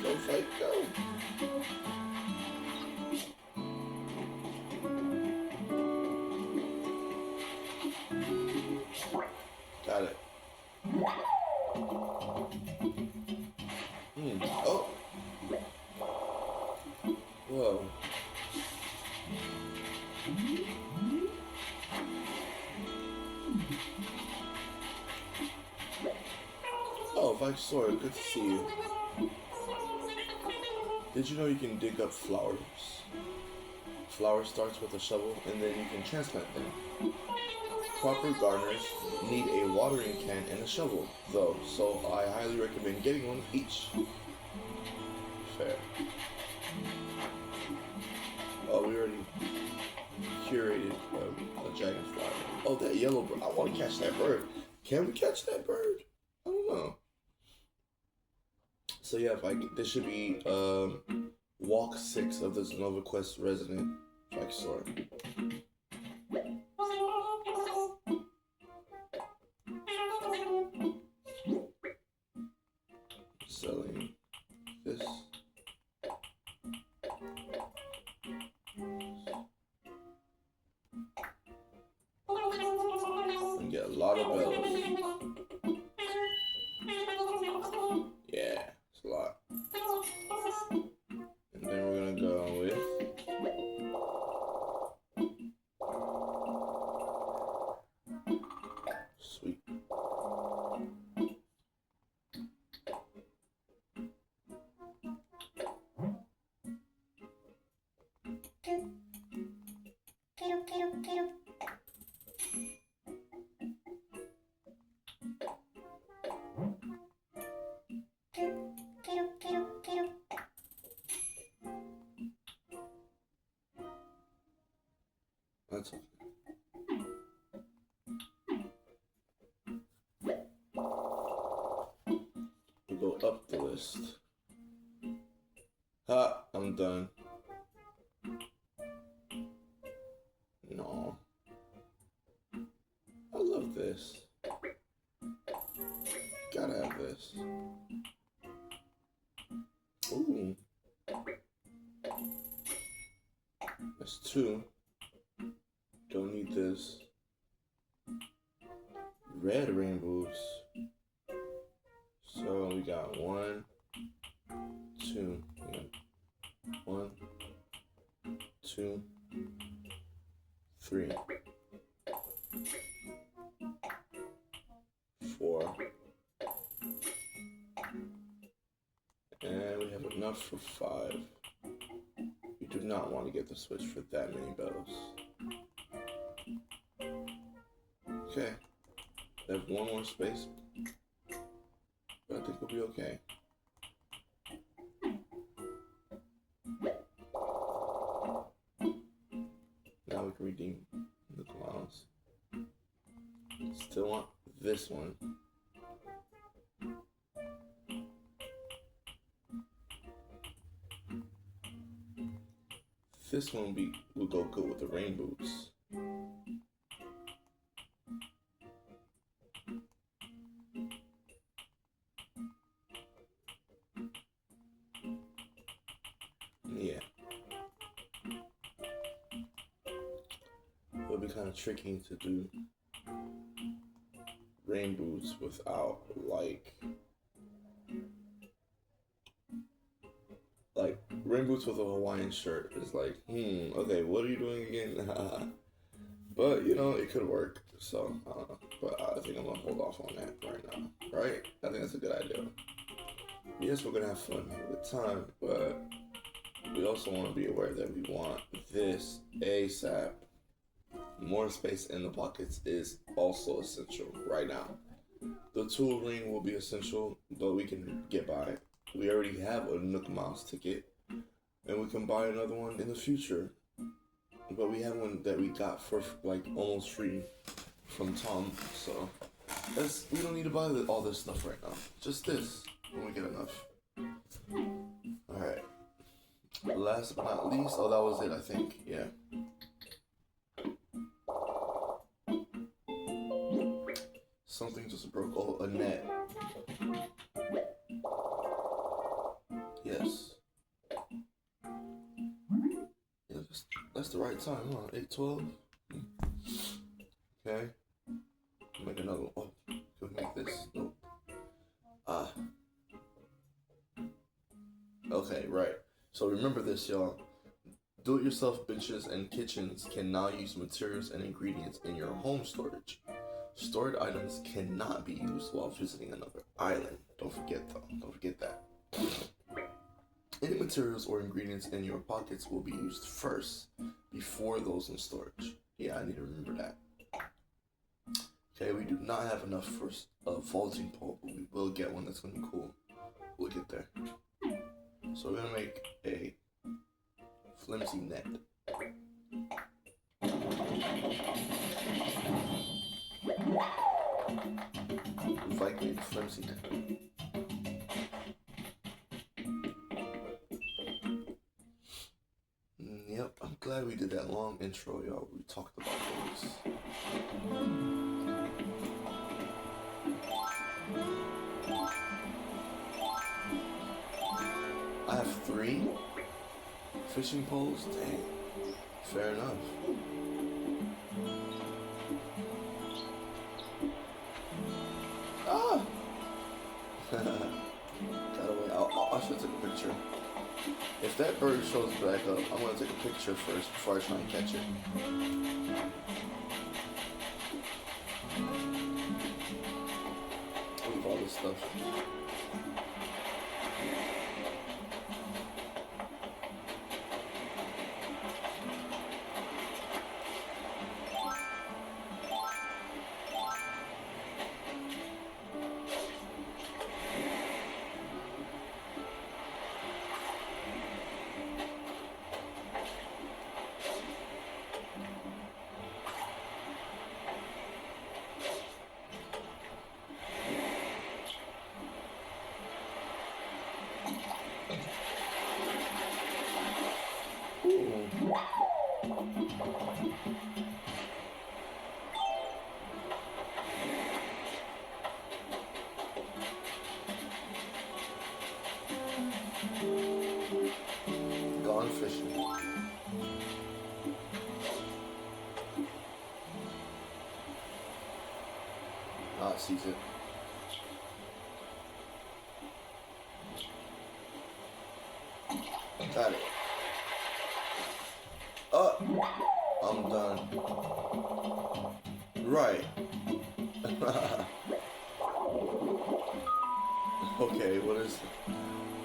Go fight, go. Got it. Oh. Whoa. Oh, Vice Sword, good to see you. Did you know you can dig up flowers? Flower starts with a shovel and then you can transplant them. Proper gardeners need a watering can and a shovel, though, so I highly recommend getting one each. Fair. Oh, we already curated a dragonfly. Oh, that yellow bird. I want to catch that bird. Can we catch that bird? I don't know. So yeah, this should be walk 6 of the Zenofaquest resident bike store. Selling this. And get a lot of bells. Yeah, it's a lot. And then we're gonna go with go up the list. Ha, I'm done. No. I love this. Gotta have this. Ooh. That's 2. Don't need this. Red rainbows. So we got 1, 2. Yeah. 1, 2, 3, 4. And we have enough for 5. We do not want to get the switch for that many bells. Okay. I have 1 more space. But I think we'll be okay. Now we can redeem the clowns. Still want this one. This one will go good with the rainbows. Yeah. It'll be kind of tricky to do rainbows without like rain boots with a Hawaiian shirt is like, okay, what are you doing again? But you know, it could work. So I don't know. But I think I'm gonna hold off on that right now. Right? I think that's a good idea. Yes, we're gonna have fun, have a good time, but we also want to be aware that we want this ASAP. More space in the pockets is also essential right now. The tool ring will be essential, but we can get by it. We already have a Nook Mouse ticket, and we can buy another one in the future. But we have one that we got for like almost free from Tom, so we don't need to buy all this stuff right now. Just this when we get enough. All right. Last but not least, oh, that was it, I think. Yeah. Something just broke. Oh, a net. Yes. Yeah, that's the right time, huh? 8:12. Okay. Make another one. Oh, could make this. Nope. Ah. Okay, right. So remember this, y'all. Do-it-yourself benches and kitchens can now use materials and ingredients in your home storage. Stored items cannot be used while visiting another island. Don't forget that. Any materials or ingredients in your pockets will be used first before those in storage. Yeah, I need to remember that. Okay, we do not have enough for a vaulting pole, but we will get one that's going to be cool. We'll get there. So we're going to make a flimsy net. Like a flimsy net. Yep, I'm glad we did that long intro, y'all. We talked about those. I have 3 fishing poles. Dang, fair enough. Ah! Got away. I should take a picture. If that bird shows back up, I'm gonna take a picture first before I try and catch it. Leave all this stuff. Ah, it sees it. Got it. I'm done. Right. Okay, what is it?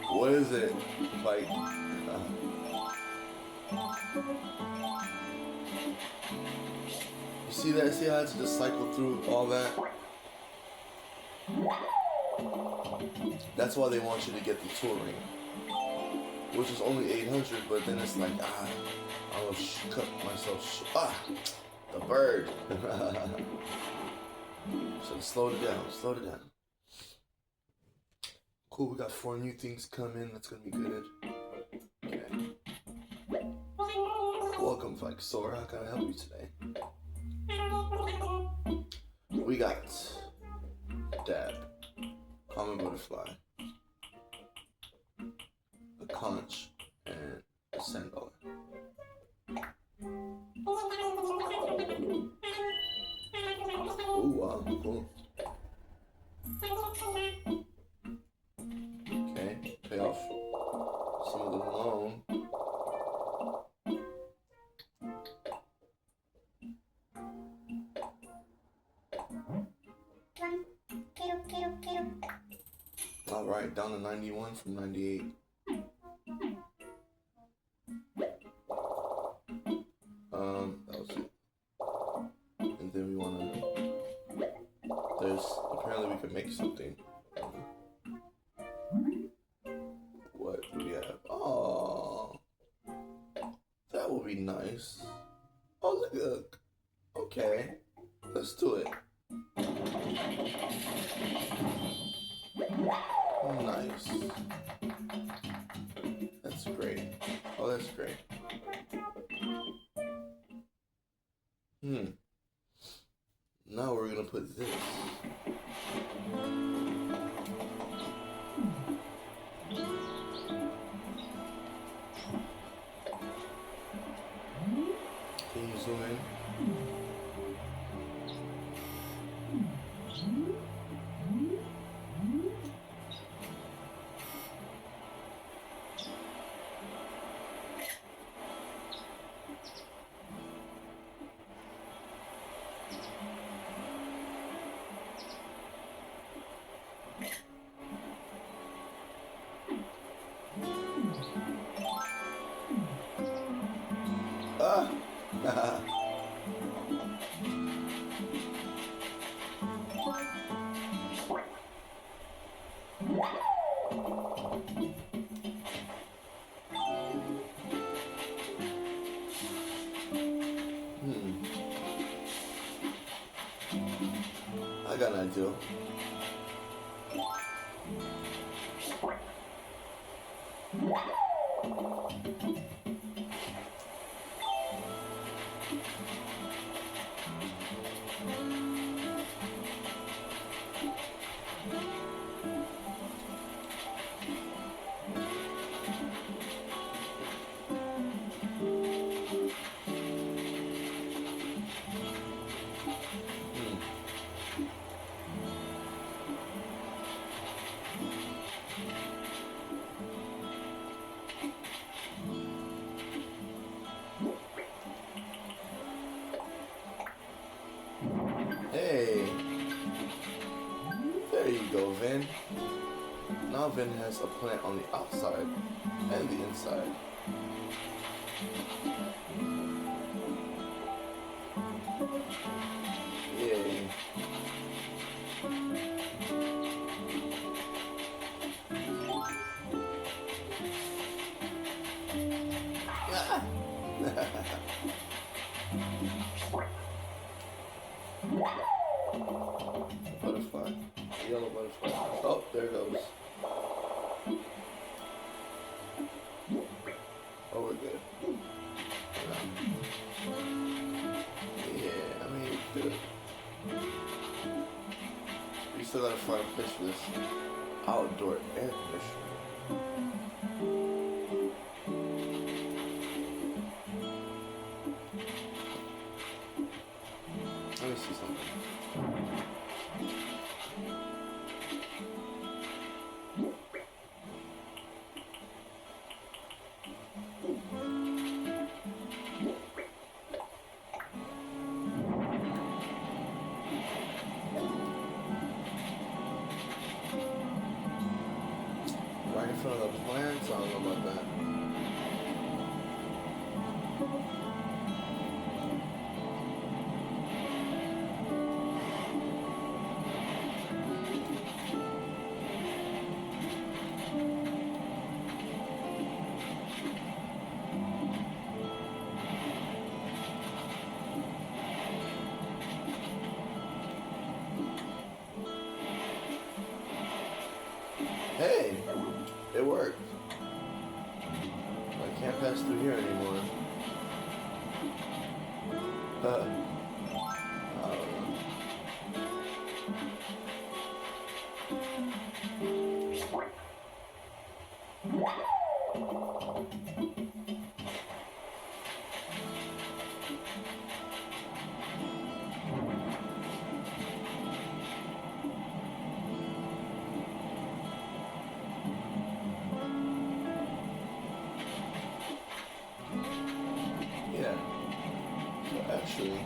What is it? Like, you see that? See how it's just cycle through all that? That's why they want you to get the touring, which is only 800, but then it's like, I will cut myself. The bird. So slow it down. Slow it down. Cool, we got 4 new things coming. That's gonna be good. Okay. Welcome, Vikesor. How can I help you today? We got Dab, Common Butterfly, a Conch, and a Sand Dollar. Ooh, wow, cool. Okay, pay off some of the loan. Alright, down to 91 from 98. That was it. And then we wanna, apparently we can make something. What do we have? Oh, that will be nice. Oh, look. Okay, let's do it. Nice. That's great. Oh, that's great. Now we're gonna put this. Can you zoom in? I got an idea. Hey, there you go, Vin. Now Vin has a plant on the outside and the inside. Yay. Butterfly. Yellow butterfly. Oh, there it goes. Oh, we're good. Yeah, I mean, good. We still gotta find a place for this outdoor air conditioner. Let me see something. front of the plants, I don't know about that. Hey, it worked. I can't pass through here anymore. I Yeah, so actually,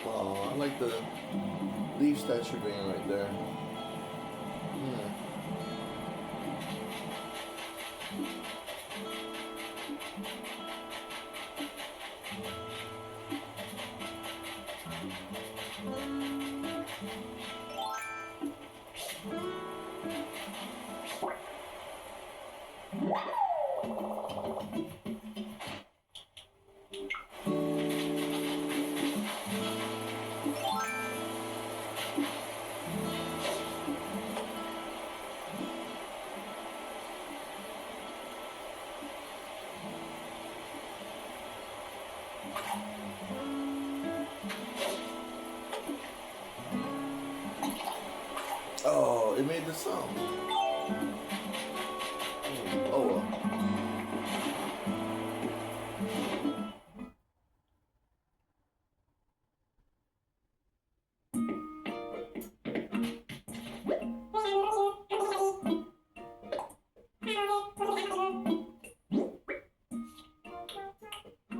I like the leaf statue being right there. Hmm. Oh, it made the sound. Oh well.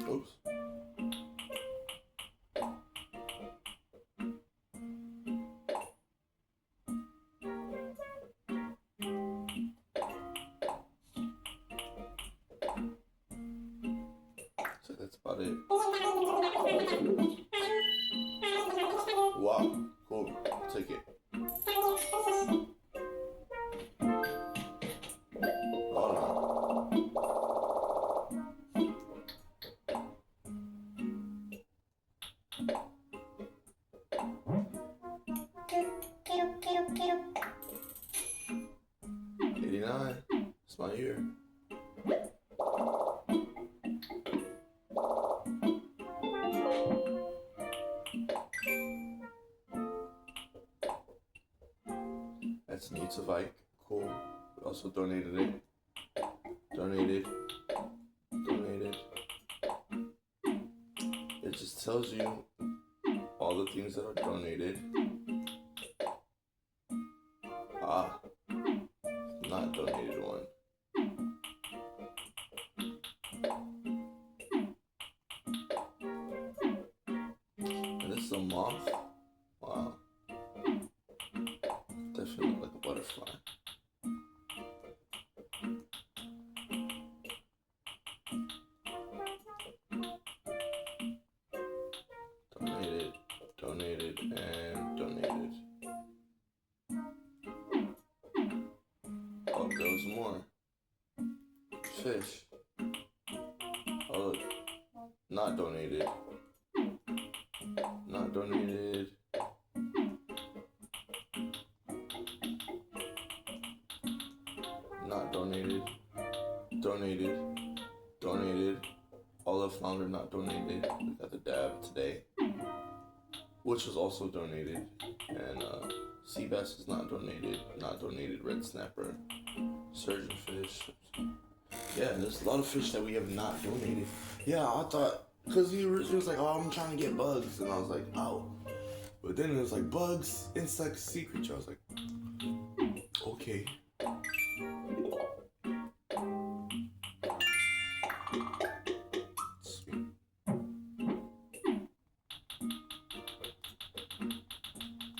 Oops. So that's about it. Wow, cool. I'll take it. It's my ear. That's Zenofaquest. Cool. We also donated it. Donated. It just tells you all the things that are donated. Not donated one. And this is a moth. Wow. Definitely look like a butterfly. Donated, and donated. Oh, there was more. Fish. Oh, look. Not donated. Not donated. Not donated. Donated. Olive flounder not donated. We got the dab today, which was also donated. And sea bass is not donated. Not donated. Red snapper. Surgeonfish. Yeah, there's a lot of fish that we have not donated. Yeah, I thought, because he was like, oh, I'm trying to get bugs. And I was like, oh, But then it was like bugs, insects, sea creature. I was like, okay. Sweet.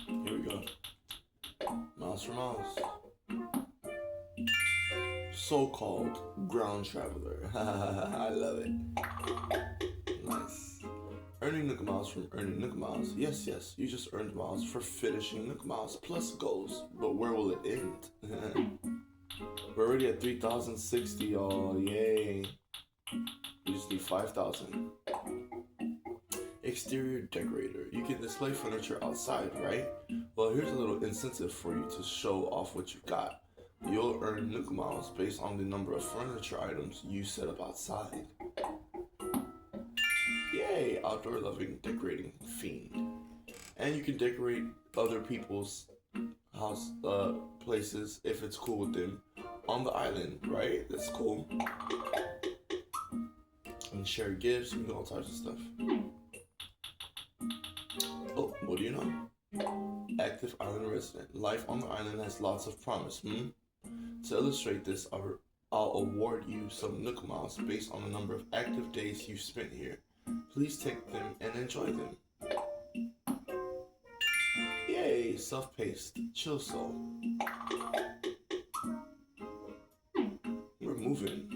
Here we go. Miles for miles. So-called ground traveler. I love it. Nice. Earning Nook Miles from earning Nook Miles. Yes, yes, you just earned miles for finishing Nook Miles plus goals. But where will it end? We're already at 3,060, y'all. Yay. We just need 5,000. Exterior decorator. You can display furniture outside, right? Well, here's a little incentive for you to show off what you got. You'll earn Nook Miles based on the number of furniture items you set up outside. Yay! Outdoor loving decorating fiend. And you can decorate other people's house places if it's cool with them on the island, right? That's cool. And share gifts and all types of stuff. Oh, what do you know? Active island resident. Life on the island has lots of promise. To illustrate this, I'll award you some Nook Miles based on the number of active days you've spent here. Please take them and enjoy them. Yay, self-paced, chill soul. We're moving.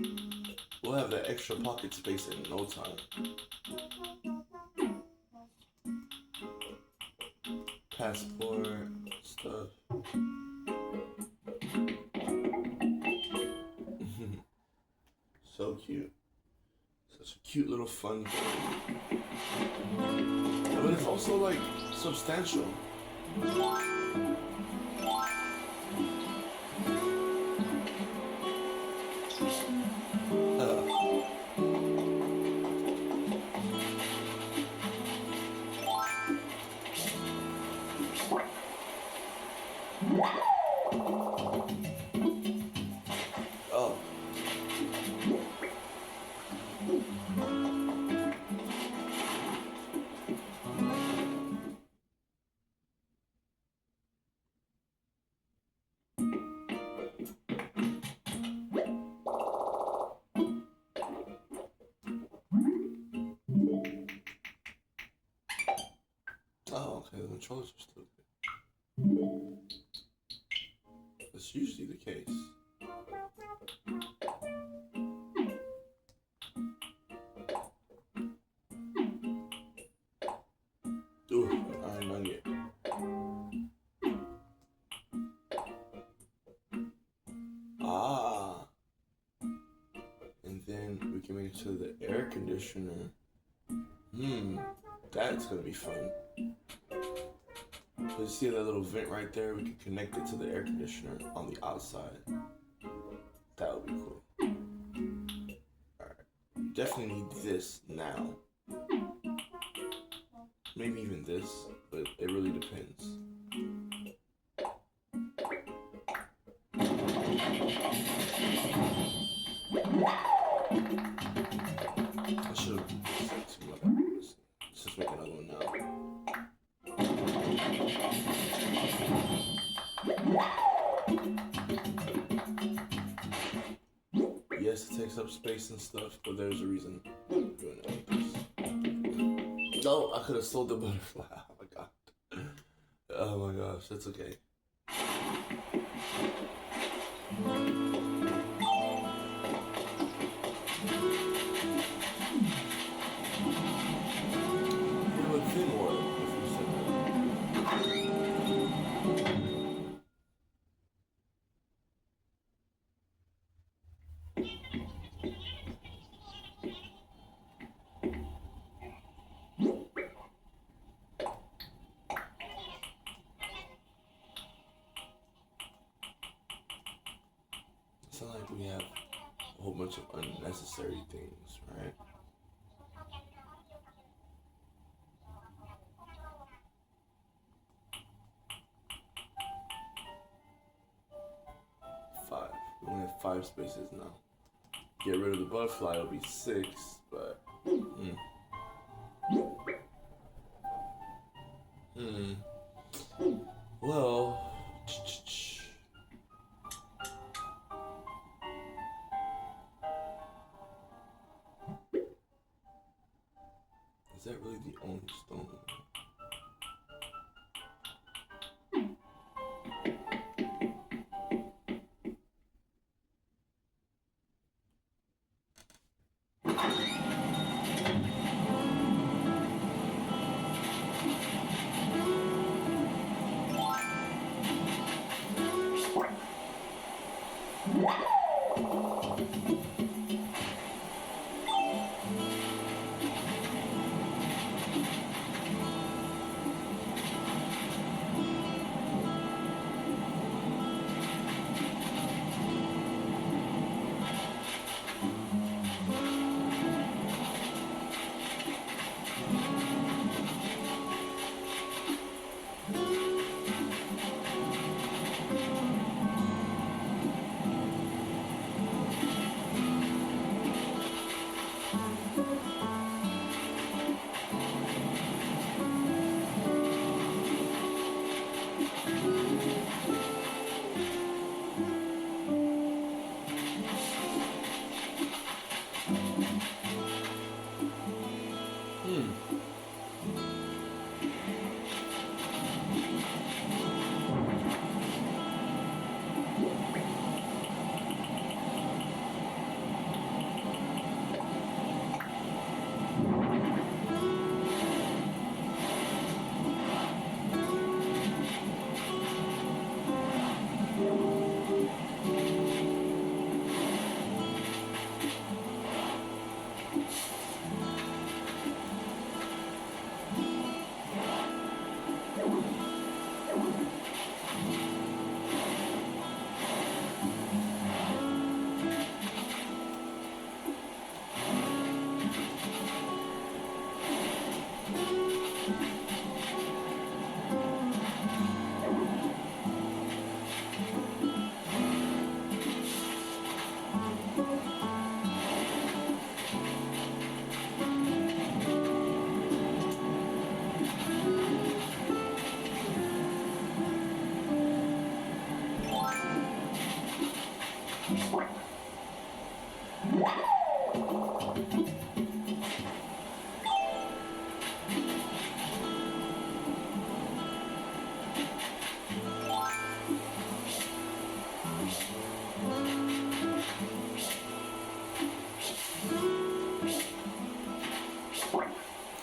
We'll have that extra pocket space in no time. Passport, stuff. So cute. Such a cute little fun thing. But it's also like substantial. Oh. Oh, okay, the controllers are still good. That's usually the case. Ooh, iron nugget. Ah. And then we can make it to the air conditioner. That's gonna be fun. So you see that little vent right there? We can connect it to the air conditioner on the outside. That would be cool. Alright. Definitely need this now. Maybe even this, but it really depends. I should have set some other. Let's just make another one now. Yes, it takes up space and stuff, but there's a reason I'm doing it like this. No, I could have sold the butterfly. Oh my god. Oh my gosh, that's okay. It would thin water if you said that. It's not like we have a whole bunch of unnecessary things, right? Five. We only have 5 spaces now. Get rid of the butterfly, it'll be 6, but that really the only stone?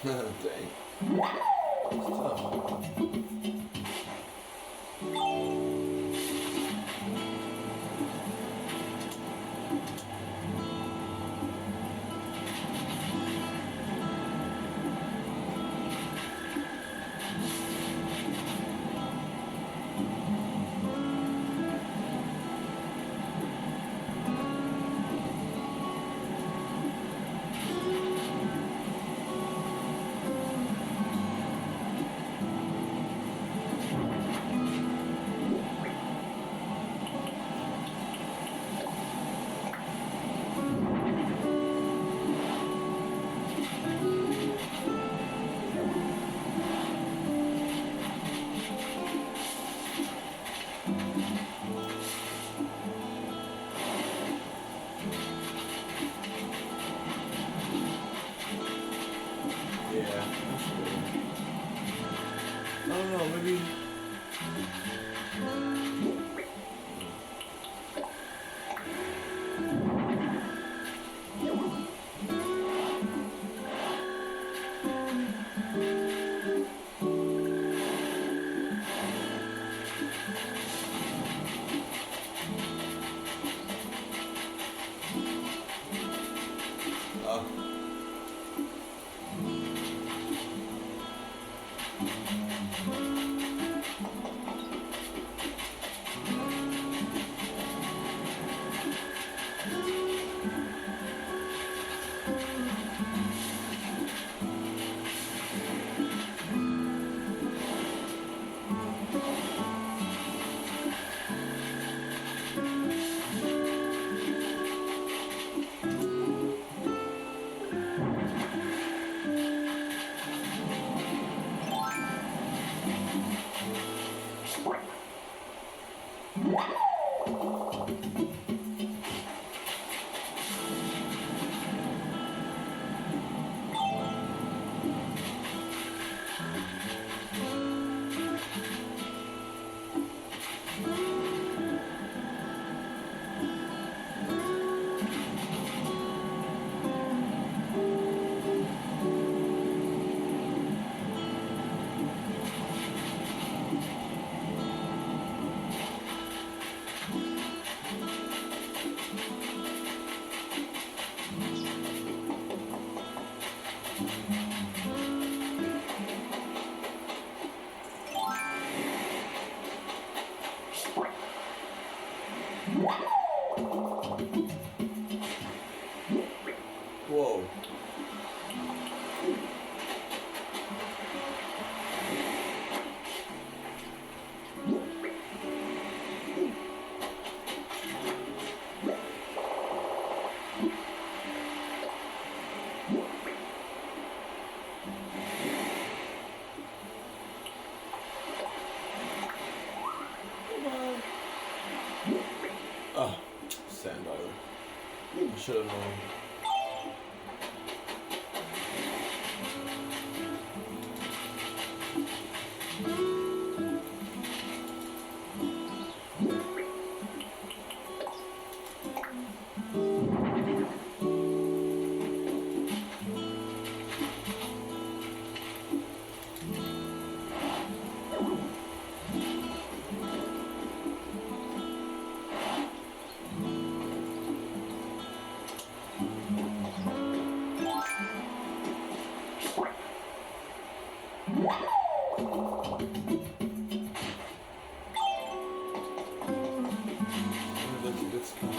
Dang. It's tough. Yeah, that's good. I don't know, maybe. Uh, should have known. That's a good spot.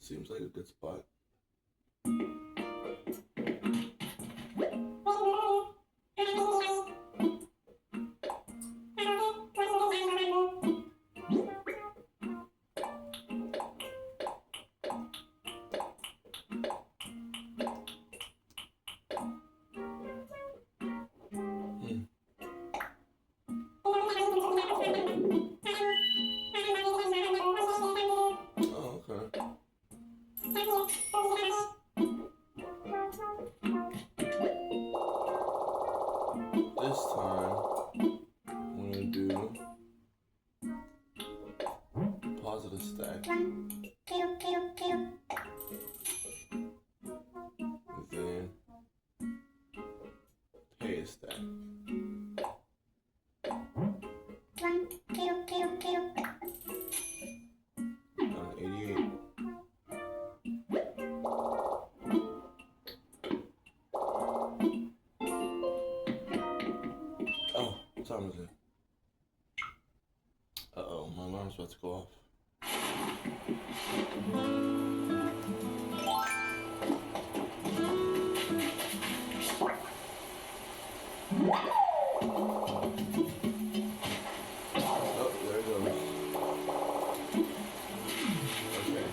Seems like a good spot. Oh, okay. This time, I'm gonna do deposit a stack. And then pay a stack. 88. Oh, what time is it? Uh-oh, my alarm's about to go off. Oh, there it goes. Okay.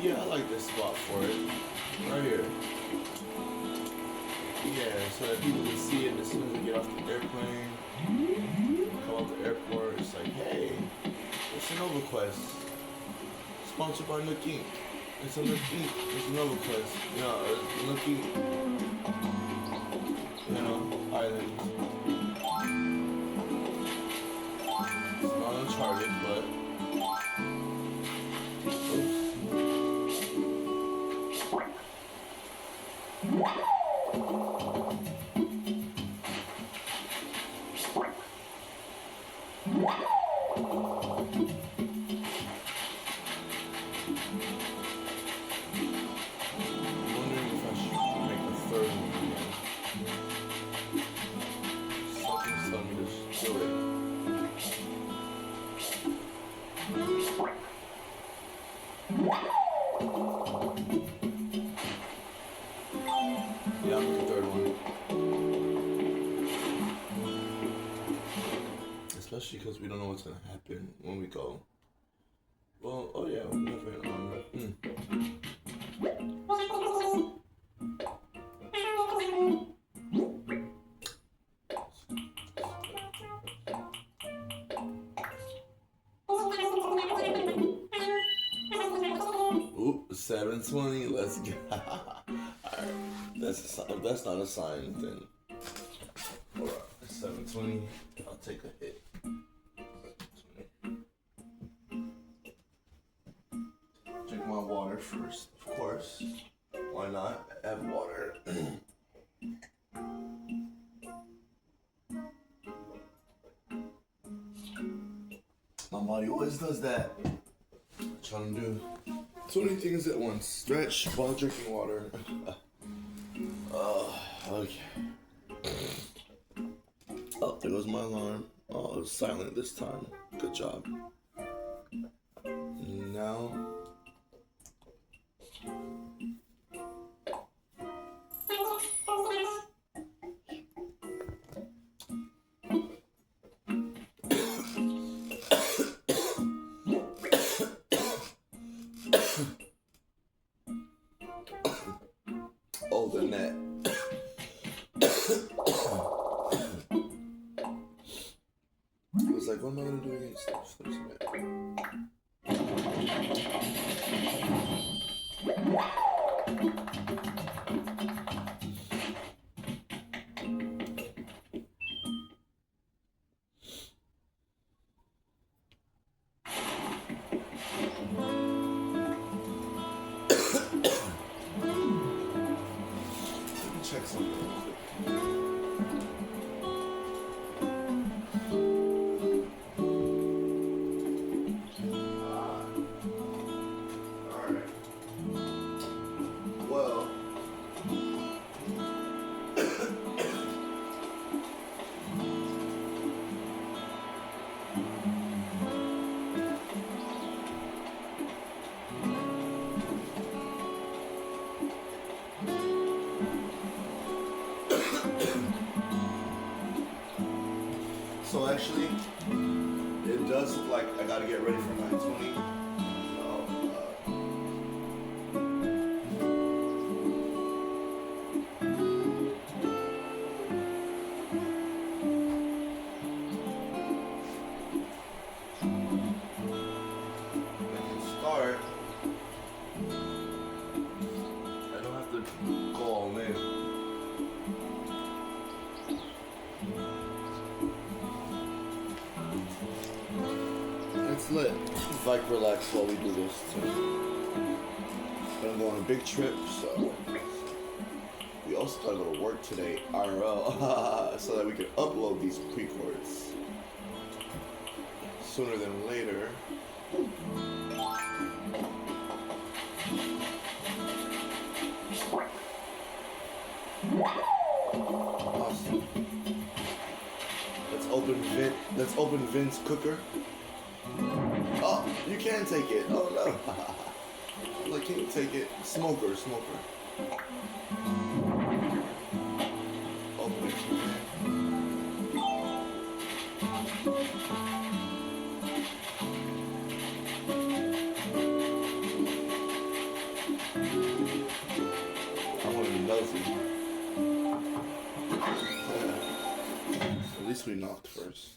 Yeah, I like this spot for it. Right here. Yeah, so that people can see it as soon as they get off the airplane. Come out the airport, it's like, hey, it's Zenofaquest. Sponsored by Nook Inc. It's a Nook Inc. It's Zenofaquest. You know, Nook Inc. You know, island. It's not uncharted, but wondering if I should make a third one again. Something's telling me to just do it. Yeah, I'll make a third one. Especially because we don't know what's gonna happen when we go. Well, oh yeah, we never. Oop, 720. Let's go. Alright, that's not a sign. Then, alright, 720. I'll take a hit. 720. Drink my water first, of course. Why not? Have water. My body always does that. I'm trying to do so many things at once. Stretch while drinking water. Okay. Oh, there goes my alarm. Oh, it was silent this time. Good job. Now. what am I gonna do against this? Let me see. Check something real quick. Alright. Well. So actually, it does look like I gotta get ready for 9:20. I can start. I don't have to go all in. It's lit. Like relax while we do this too. Gonna go on a big trip, so we also gotta go to work today, IRL, so that we can upload these pre-chords sooner than later. Awesome. Let's open Vin's cooker. Oh, you can take it. Oh no. Like, can you take it? Smoker. Open it. I want to be nosy. At least we knocked first.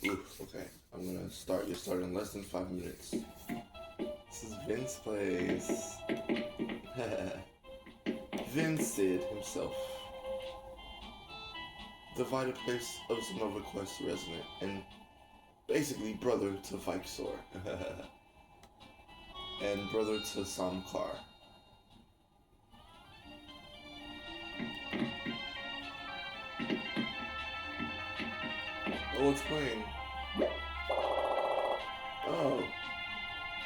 Oof, okay. I'm gonna start. You're starting in less than 5 minutes. This is Vin's place. Vince did himself. The vital place of Zenofaquest resident and basically brother to Vixor. And brother to Samkar. Oh, what's playing? Oh,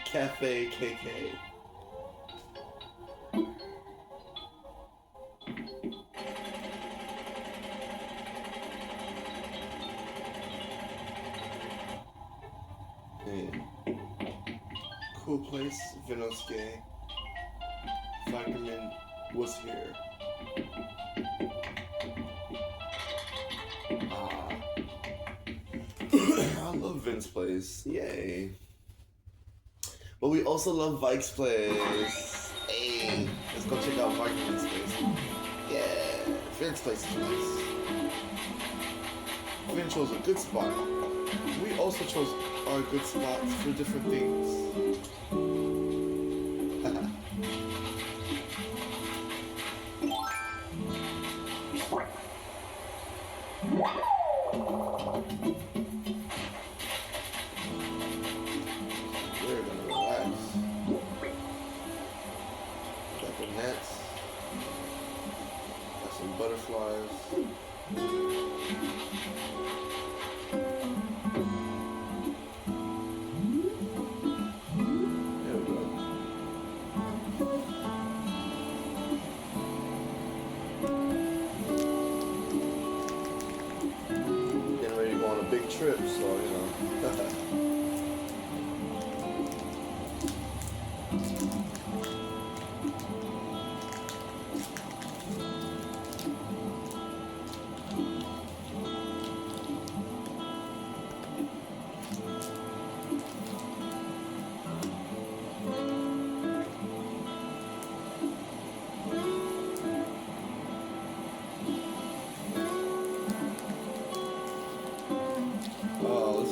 Cafe KK. Yeah. Cool place, Vinoske. Fireman was here. I love Vin's place. Yay. But we also love Vike's place. Hey, let's go check out Vin's place. Yeah, Vin's place is nice. Vin chose a good spot. We also chose our good spots for different things. We're gonna relax. Got the nets. Got some butterflies. There we go. Getting ready to go on a big trip, so you know.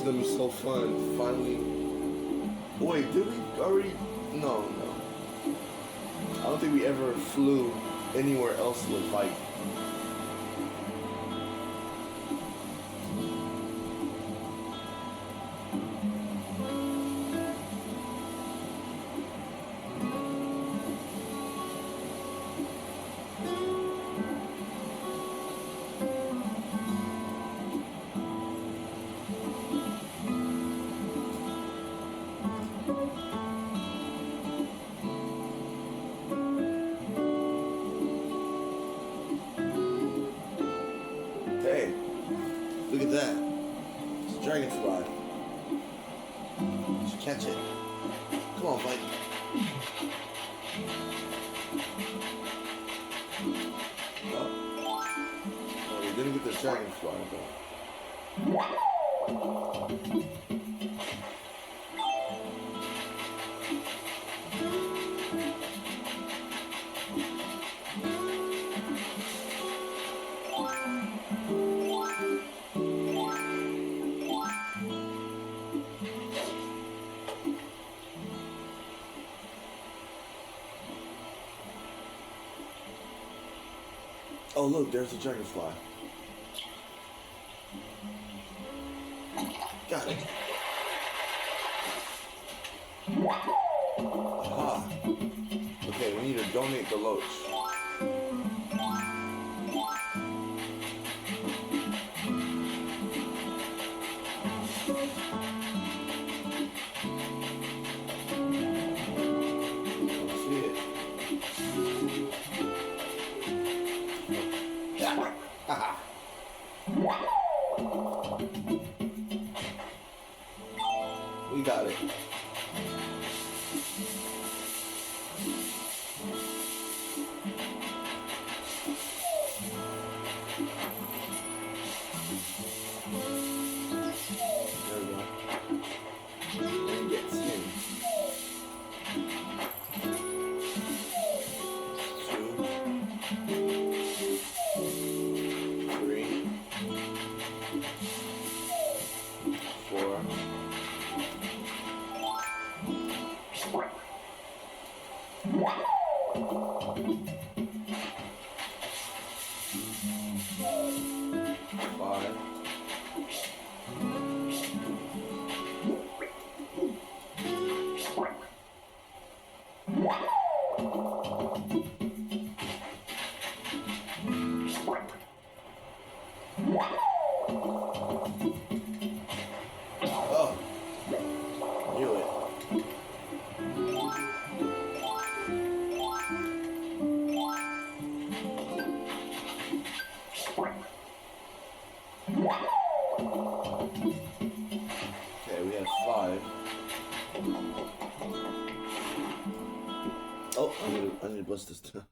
gonna be so fun. Finally. Wait, did we already? No. I don't think we ever flew anywhere else with Viking. Hey, look at that. It's a dragonfly. You should catch it. Come on, Mike. Oh, we didn't get the dragonfly, though. Oh, look, there's the dragonfly. Got it. Aha. Okay, we need to donate the loach. We got it. There we go. And gets him. 2, 3, 4. Oh, knew it. Okay, we have 5. Oh, I need to bust this down.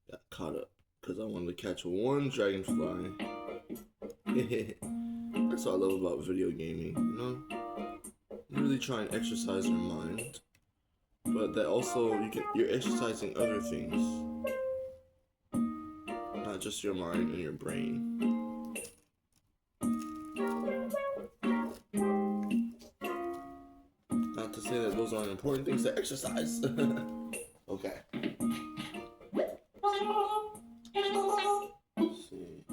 Got caught up because I wanted to catch one dragonfly. That's what I love about video gaming, you know? You really try and exercise your mind, but that also you're exercising other things, not just your mind and your brain. Not to say that those aren't important things to exercise. Okay. Let's see.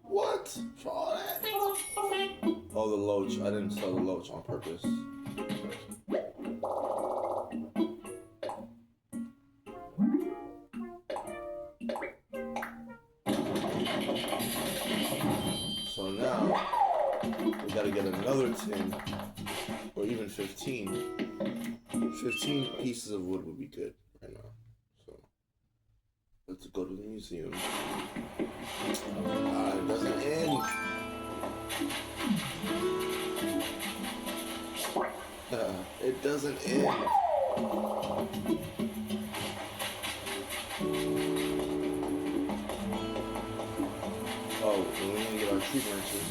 What? For all that? Oh, the loach. I didn't sell the loach on purpose. So now, we gotta get another 10, or even 15. 15 pieces of wood would be good right now. So, let's go to the museum. It doesn't end. It doesn't end. Oh, we need to get our tree branches.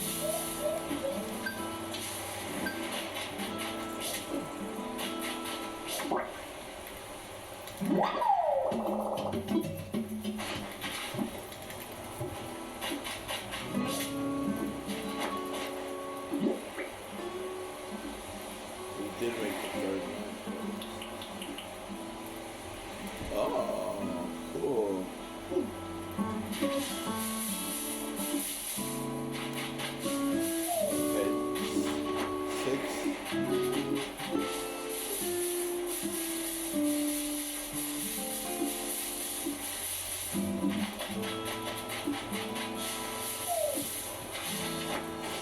Okay. 6,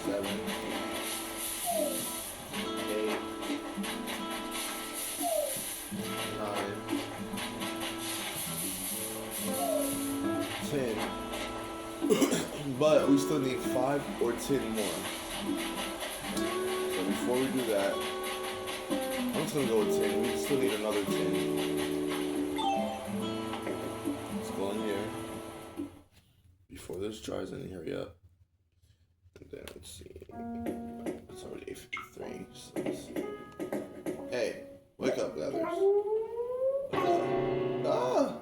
7, 8, 9, 10. But we still need 5 or 10 more. So before we do that, I'm just gonna go with 10. We still need another 10. Let's go in here. Before this dries, I need to hurry up. And then let's see. It's already 8:53. So let's see. Hey, wake up, Leathers. Ah!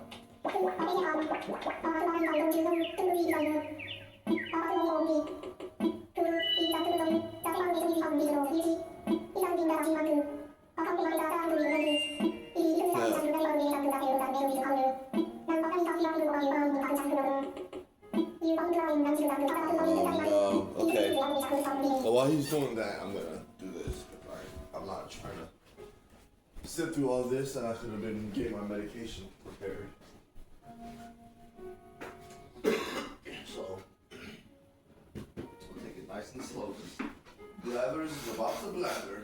No. Okay. Well, while he's doing that, I'm gonna do this. I'm not trying to sit through all this, and I should have been getting my medication prepared. So, we'll take it nice and slow. Blathers is about to blather.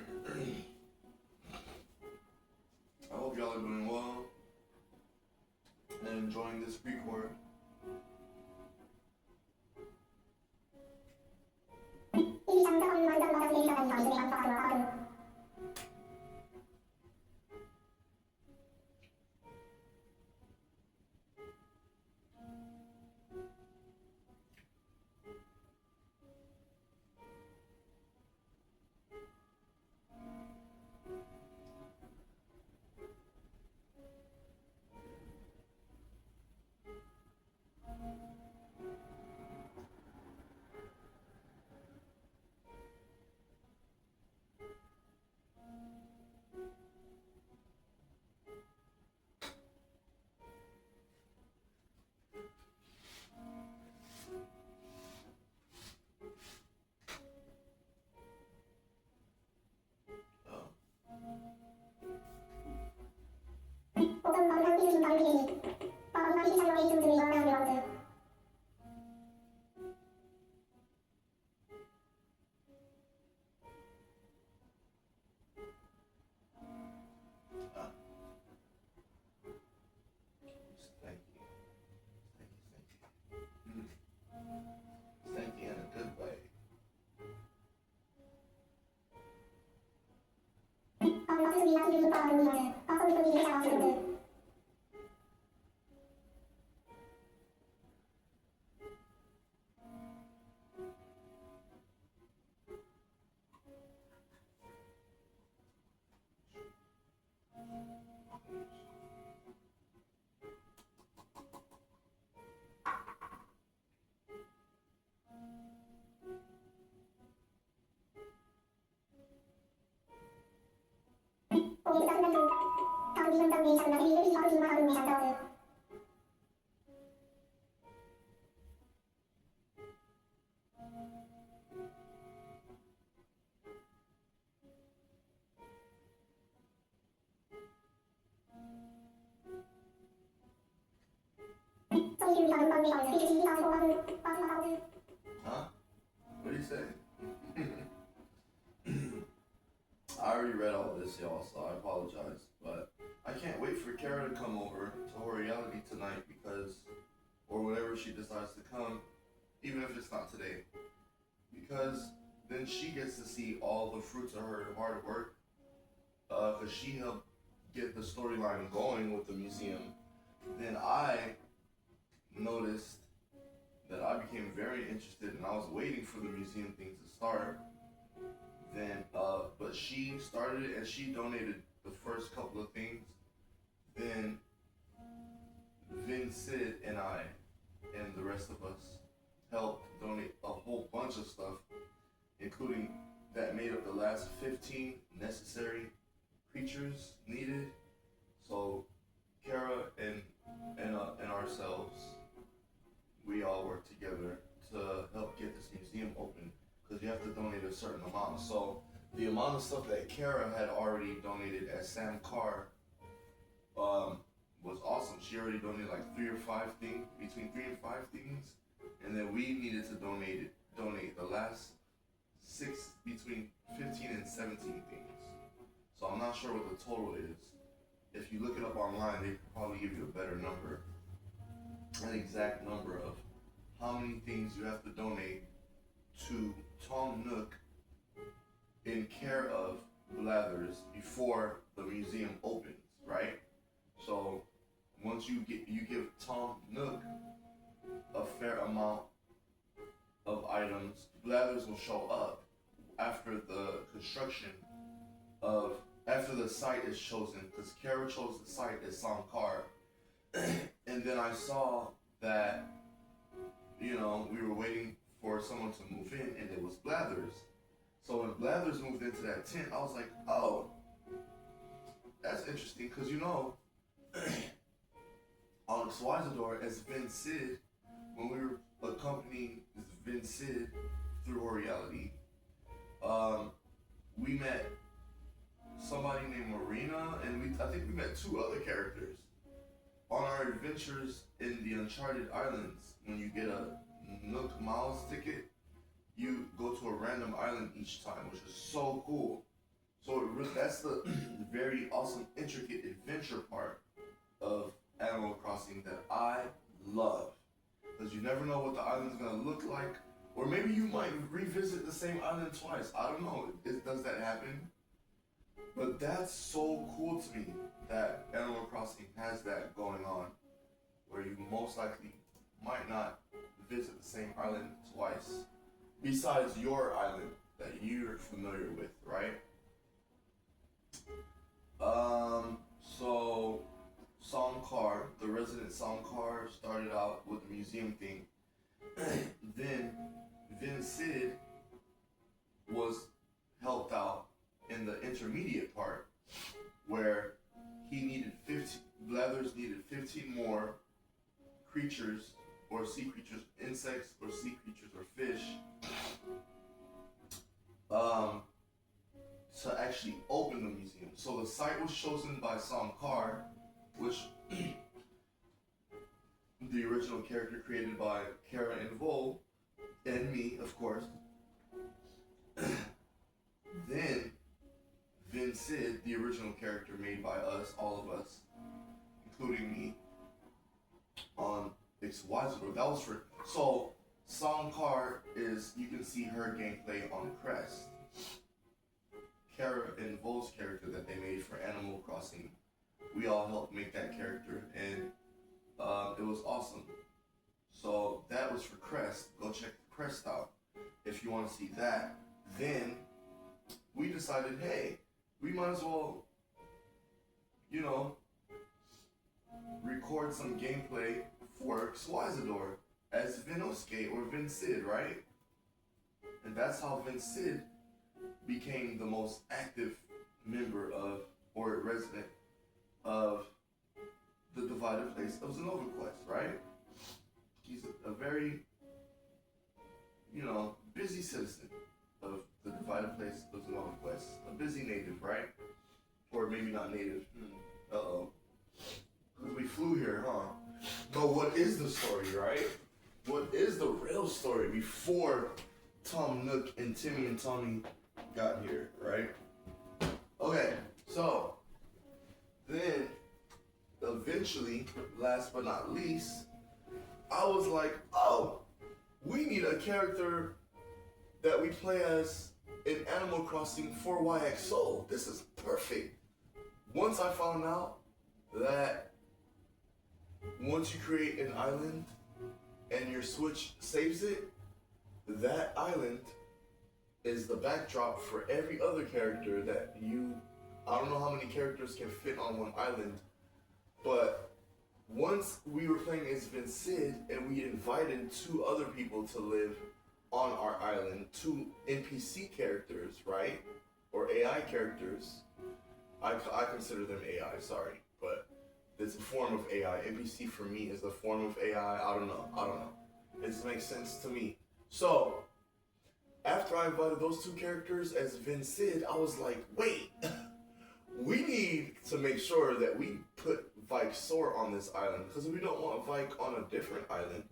I hope y'all are doing well and enjoying this record. Thank you in a good way. Huh? What do you say? I already read all this, y'all, so I apologize. But I can't wait for Kara to come over to her reality tonight because, or whenever she decides to come, even if it's not today, because then she gets to see all the fruits of her hard work, because she helped get the storyline going with the museum. Then I noticed that I became very interested and I was waiting for the museum thing to start. Then, but she started it and she donated the first couple of things. Then Vin, Sid, and I, and the rest of us helped donate a whole bunch of stuff, including that made up the last 15 necessary creatures needed. So Kara and ourselves, we all work together to help get this museum open because you have to donate a certain amount. So the amount of stuff that Kara had already donated as Sam Carr was awesome. She already donated like 3 or 5 things, between 3 and 5 things, and then we needed to donate the last 6, between 15 and 17 things. So I'm not sure what the total is. If you look it up online, they could probably give you a better number, an exact number of how many things you have to donate to Tom Nook in care of Blathers before the museum opens, right? So once you give Tom Nook a fair amount of items, Blathers will show up after the construction of after the site is chosen, because Kara chose the site as Samkar, and then I saw that we were waiting for someone to move in, and it was Blathers. So when Blathers moved into that tent, I was like, oh, that's interesting, because on Swazador as Vin Sid, when we were accompanying Vin Sid through her reality, we met somebody named Marina, and I think we met 2 other characters on our adventures in the Uncharted Islands. When you get a Nook Miles ticket, you go to a random island each time, which is so cool. So that's the very awesome, intricate adventure part of Animal Crossing that I love. Because you never know what the island's gonna look like, or maybe you might revisit the same island twice. I don't know. Does that happen? But that's so cool to me that Animal Crossing has that going on, where you most likely might not visit the same island twice, besides your island that you're familiar with, right? So Songkar, the resident Songkar, started out with the museum thing. Then Vin Sid was helped out in the intermediate part, where he needed 15. Blathers needed 15 more creatures, or sea creatures, insects, or sea creatures, or fish, to actually open the museum. So the site was chosen by Samkar, which the original character created by Kara and Vol, and me, of course. Then Vin Sid, the original character made by us, all of us, including me, on XYZ. That was for, so Songkar is, you can see her gameplay on Crest. Kara and Vol's character that they made for Animal Crossing, we all helped make that character, and it was awesome. So that was for Crest. Go check Crest out if you want to see that. Then we decided, hey, we might as well, record some gameplay for Swazador as Vinosuke or Vin Sid, right? And that's how Vin Sid became the most active member of, or resident of, the divided place of Zenofaquest, right? He's a very, busy citizen of the divided place of Zenofaquest. A busy native, right? Or maybe not native. Uh-oh. Because we flew here, huh? But what is the story, right? What is the real story before Tom Nook and Timmy and Tommy got here, right? Okay, so then eventually, last but not least, I was like, oh, we need a character that we play as in Animal Crossing for YXO. This is perfect. Once I found out that once you create an island and your Switch saves it, that island is the backdrop for every other character that I don't know how many characters can fit on one island, but once we were playing as Vin Sid and we invited 2 other people to live on our island, 2 NPC characters, right? Or AI characters. I consider them AI, sorry, but it's a form of AI. NPC for me is a form of AI. I don't know. It makes sense to me. So after I invited those two characters as Vin Sid, I was like, wait, we need to make sure that we put Vike Sor on this island because we don't want Vike on a different island.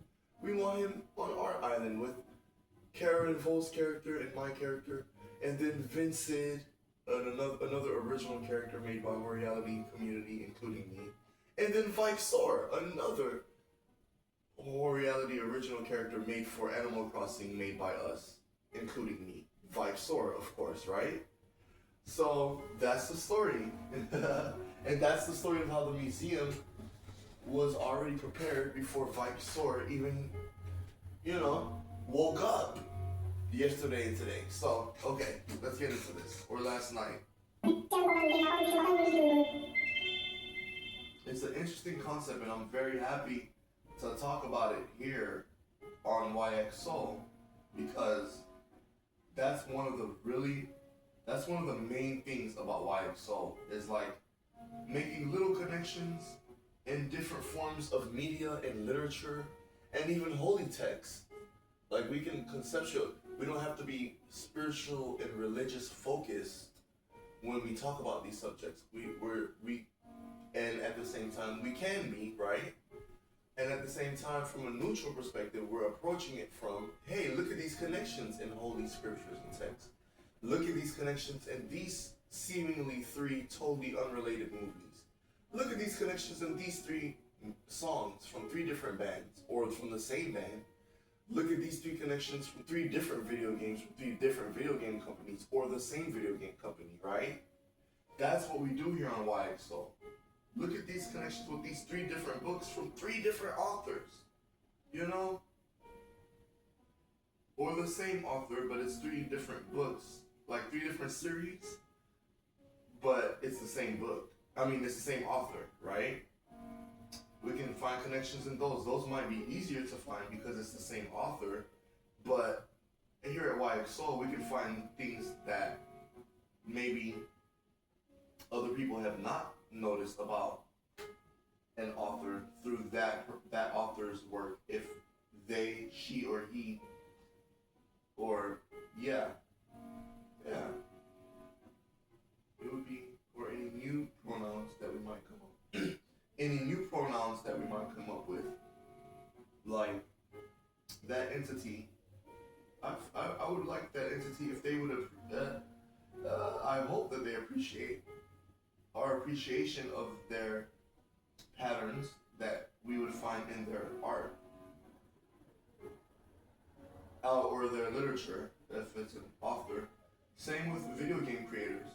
We want him on our island with Karen Vol's character and my character, and then Vin Sid, another original character made by our reality community, including me, and then Vike Sor, another horror reality original character made for Animal Crossing, made by us, including me. Vike Sor, of course, right? So that's the story. And that's the story of how the museum was already prepared before Vike Sor even, woke up yesterday and today. So, okay, let's get into this. Or last night. It's an interesting concept, and I'm very happy to talk about it here on YXO because that's one of the main things about YXO is like making little connections in different forms of media and literature and even holy texts. Like we can we don't have to be spiritual and religious focused when we talk about these subjects. And at the same time we can be, right? And at the same time, from a neutral perspective, we're approaching it from, hey, look at these connections in holy scriptures and texts. Look at these connections in these seemingly three totally unrelated movies. Look at these connections in these three songs from three different bands or from the same band. Look at these three connections from three different video games from three different video game companies or the same video game company, right? That's what we do here on YXO. Look at these connections with these three different books from three different authors, Or the same author, but it's three different books, like three different series, but it's the same book. I mean, it's the same author, right? We can find connections in those. Those might be easier to find because it's the same author, but here at YXO, we can find things that maybe other people have not noticed about an author through that author's work, if they, she, or he, or it would be, or any new pronouns that we might come up any new pronouns that we might come up with, like that entity. I would like that entity if they would have I hope that they appreciate our appreciation of their patterns that we would find in their art or their literature, if it's an author. Same with video game creators.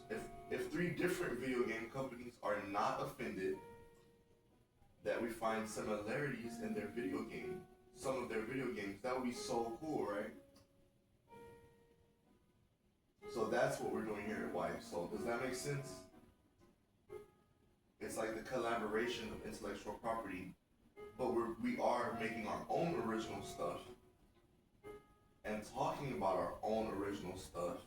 If three different video game companies are not offended that we find similarities in their video game, some of their video games, that would be so cool, right? So that's what we're doing here at YXO. Does that make sense? It's like the collaboration of intellectual property, but we are making our own original stuff and talking about our own original stuff.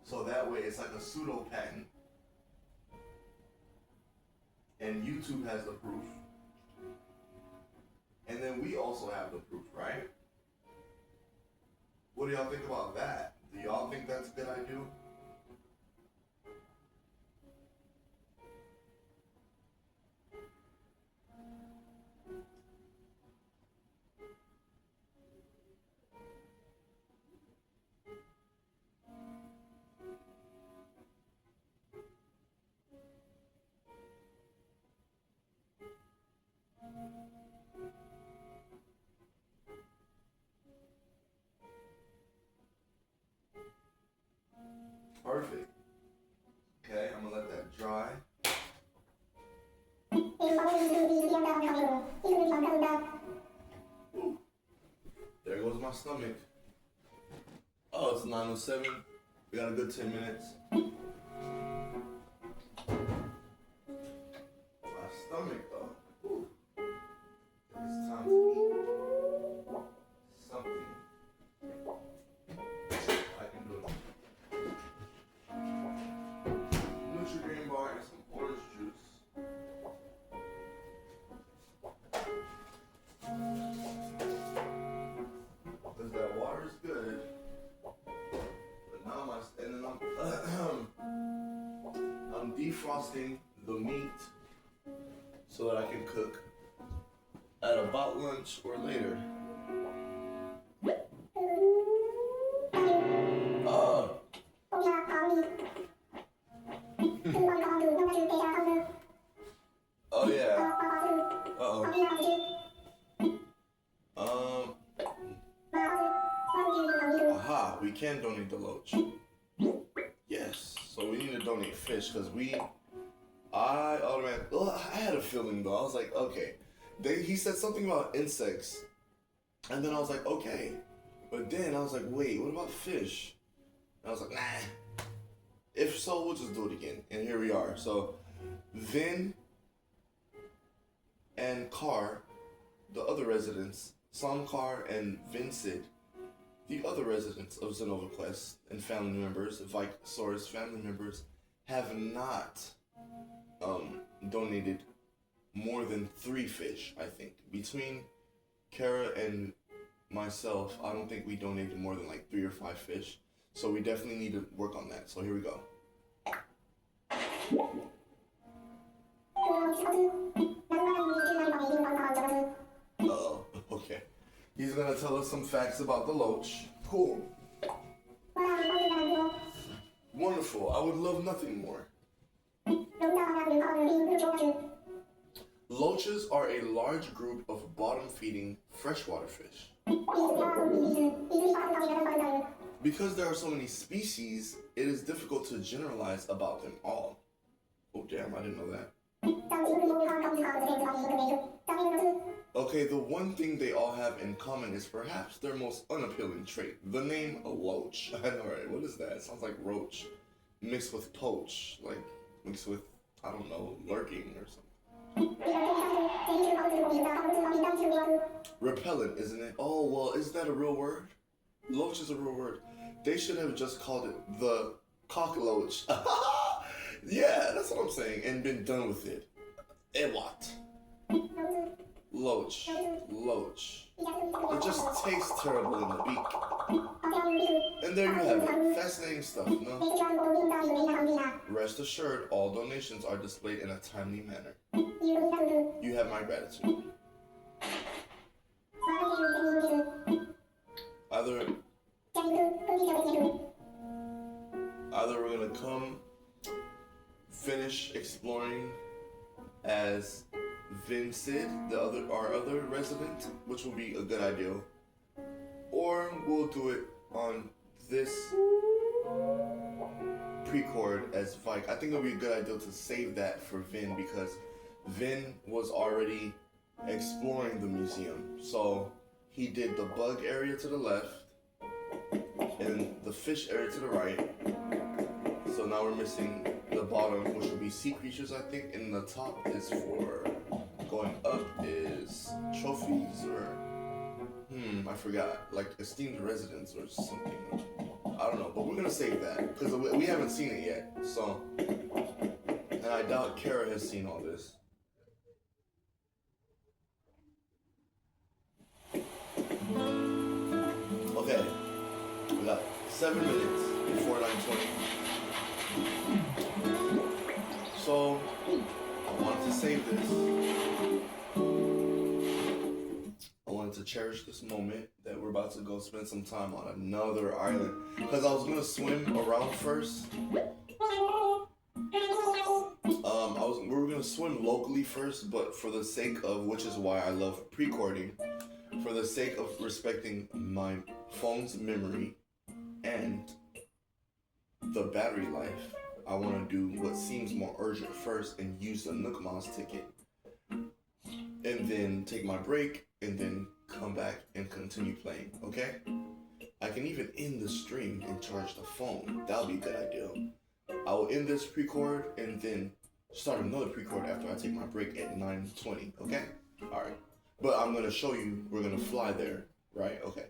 So that way it's like a pseudo patent, and YouTube has the proof, and then we also have the proof, right? What do y'all think about that? Do y'all think that's a good idea? Perfect. Okay, I'm gonna let that dry. Ooh. There goes my stomach. Oh, it's 9:07. We got a good 10 minutes. My stomach, though. Ooh. It's time to eat something. I can do it. Nutri-Grain bar and some orange juice. defrosting the meat so that I can cook at about lunch or later. Uh, oh yeah. Uh-oh. Aha, we can donate the loach. Yes, so we need to donate fish because I automatically, I had a feeling though. I was like, okay. He said something about insects. And then I was like, okay. But then I was like, wait, what about fish? And I was like, nah. If so, we'll just do it again. And here we are. So, Vin and Carr, the other residents, Samkar and Vincid, the other residents of Zenofaquest and family members, Vikesaurus family members, have not donated more than 3 fish, I think. Between Kara and myself, I don't think we donated more than like 3 or 5 fish. So we definitely need to work on that. So here we go. Uh-oh, okay. He's gonna tell us some facts about the loach. Cool. Wonderful. I would love nothing more. Loaches are a large group of bottom-feeding freshwater fish. Because there are so many species, it is difficult to generalize about them all. Oh damn, I didn't know that. Okay, the one thing they all have in common is perhaps their most unappealing trait, the name loach. I know, right? What is that? It sounds like roach mixed with poach, like mixed with, I don't know, lurking or something. Repellent, isn't it? Oh, well, is that a real word? Loach is a real word. They should have just called it the cockloach. Yeah, that's what I'm saying, and been done with it. Ewat. Loach. Loach. It just tastes terrible in the beak. And there you have it. Fascinating stuff, no? Rest assured, all donations are displayed in a timely manner. You have my gratitude. Either we're gonna come finish exploring as Vincid, our other resident, which will be a good idea, or we'll do it on this pre-cord as Vike. I think it'll be a good idea to save that for Vin because Vin was already exploring the museum. So he did the bug area to the left and the fish area to the right. So now we're missing the bottom, which will be sea creatures, I think, and the top is for going up is trophies or I forgot, like esteemed residents or something. I don't know, but we're gonna save that because we haven't seen it yet. So, and I doubt Kara has seen all this. Okay, we got 7 minutes before 9:20. So, I wanted to save this. I wanted to cherish this moment that we're about to go spend some time on another island. Because I was going to swim around first. We were going to swim locally first, but for the sake of, which is why I love pre-cording, for the sake of respecting my phone's memory and the battery life, I want to do what seems more urgent first and use the Nookma's ticket. And then take my break and then come back and continue playing, okay? I can even end the stream and charge the phone. That would be a good idea. I will end this pre-cord and then start another pre-cord after I take my break at 9:20, okay? Alright. But I'm going to show you, we're going to fly there, right? Okay.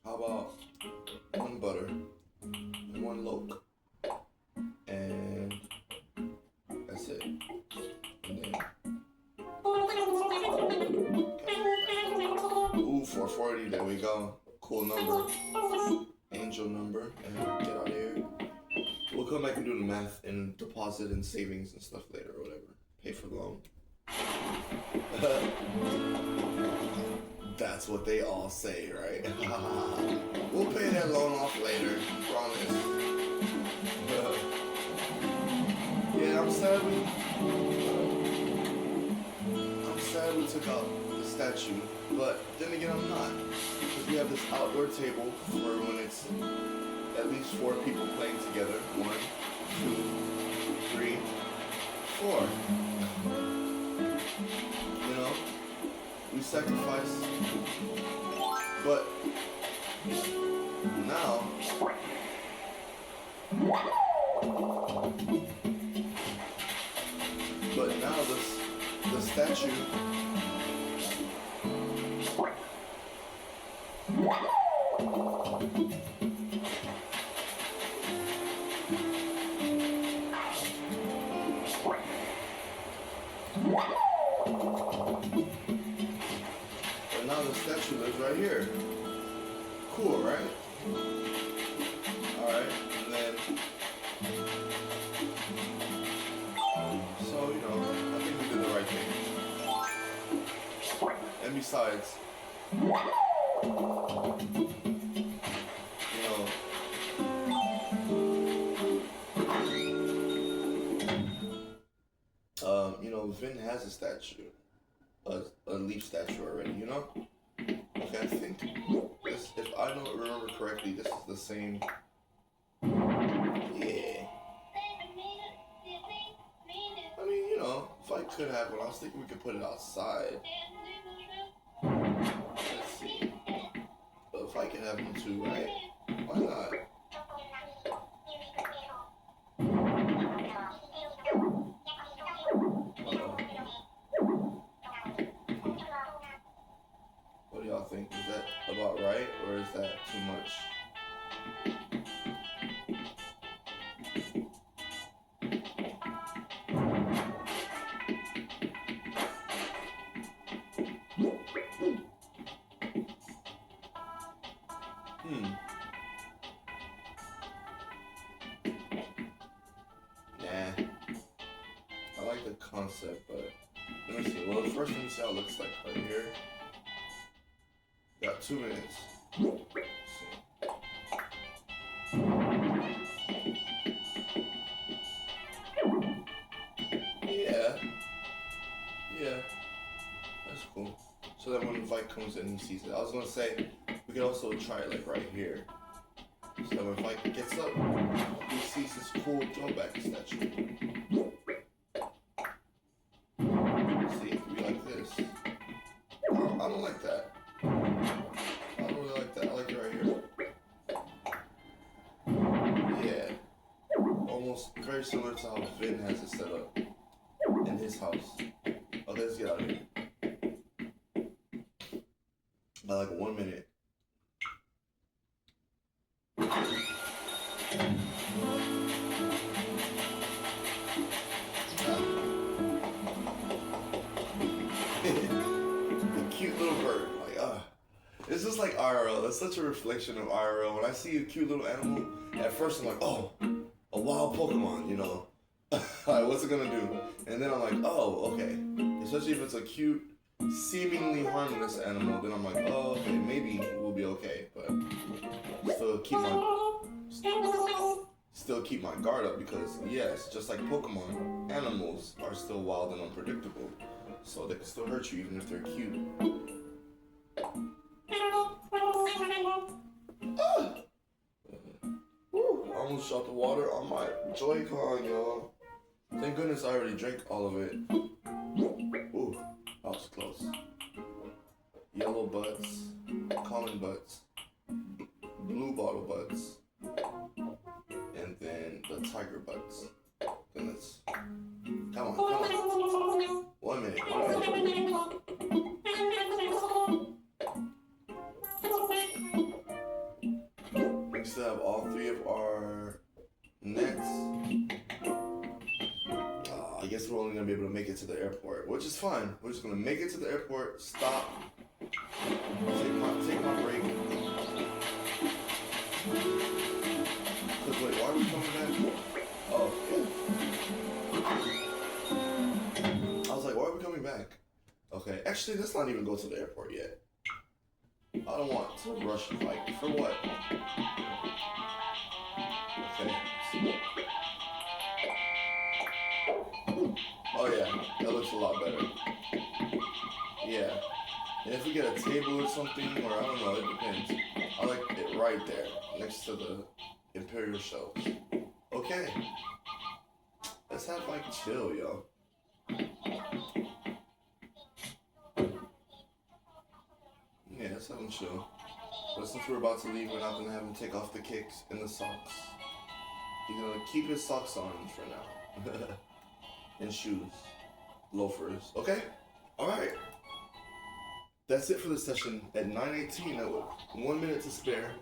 How about 1 butter, 1 loaf, and that's it. And then, ooh, 440, there we go. Cool number. Angel number, and get out of here. come back and do the math and deposit and savings and stuff later or whatever. Pay for the loan. That's what they all say, right? We'll pay that loan off later, promise. Yeah, I'm sad we took out the statue, but then again I'm not. Because we have this outdoor table for when it's at least 4 people playing together. 1, 2, 3, 4. You know? We sacrifice. But now the statue lives right here. Cool, right? Alright, and then so, you know, I think we did the right thing. And besides, you know, Vin has a statue, a leaf statue already, you know? Okay, I think this, if I don't remember correctly, this is the same. Yeah. I mean, you know, if I could have one, I was thinking we could put it outside. Let's see. But if I could have one too, right? Why not? What do y'all think? Is that about right, or is that too much? Nah. I like the concept, but let me see. Well, first let me see how it looks like right here. Got 2 minutes. Yeah. That's cool. So that when the fight comes in, he sees it. I was gonna say we could also try it like right here. So that when the fight gets up, he sees this cool throwback statue. See, it could be like this. I don't like that. I don't really like that. I like it right here. Yeah. Almost very similar to how Vin has it set up in his house. Okay, let's get out of here. By like 1 minute. The cute little bird. It's just like IRL. That's such a reflection of IRL. When I see a cute little animal, at first I'm like, oh, a wild Pokemon, you know. Alright, what's it gonna do? And then I'm like, oh, okay. Especially if it's a cute, seemingly harmless animal, then I'm like, oh, okay, maybe we'll be okay. But still keep my guard up because, yes, just like Pokemon, animals are still wild and unpredictable. So they can still hurt you even if they're cute. I almost shot the water on my Joy-Con, y'all. Thank goodness I already drank all of it. Ooh, that was close. Yellow butts, common butts, blue bottle butts, and then the tiger butts. Goodness. Come on. 1 minute. We still have all 3 of our nets. I guess we're only gonna be able to make it to the airport, which is fine. We're just gonna make it to the airport, stop, take my break. Cause wait, why are we coming back? Okay, actually, let's not even go to the airport yet. I don't want to rush the flight. For what? Okay. Oh yeah, that looks a lot better. Yeah. And if we get a table or something, or I don't know, it depends. I like it right there, next to the Imperial shelves. Okay. Let's have like chill, yo. Yeah, let's have him chill. But since we're about to leave, we're not gonna have him take off the kicks and the socks. He's gonna keep his socks on for now. And shoes. Loafers. Okay? Alright. That's it for the session at 9:18. 1 minute to spare.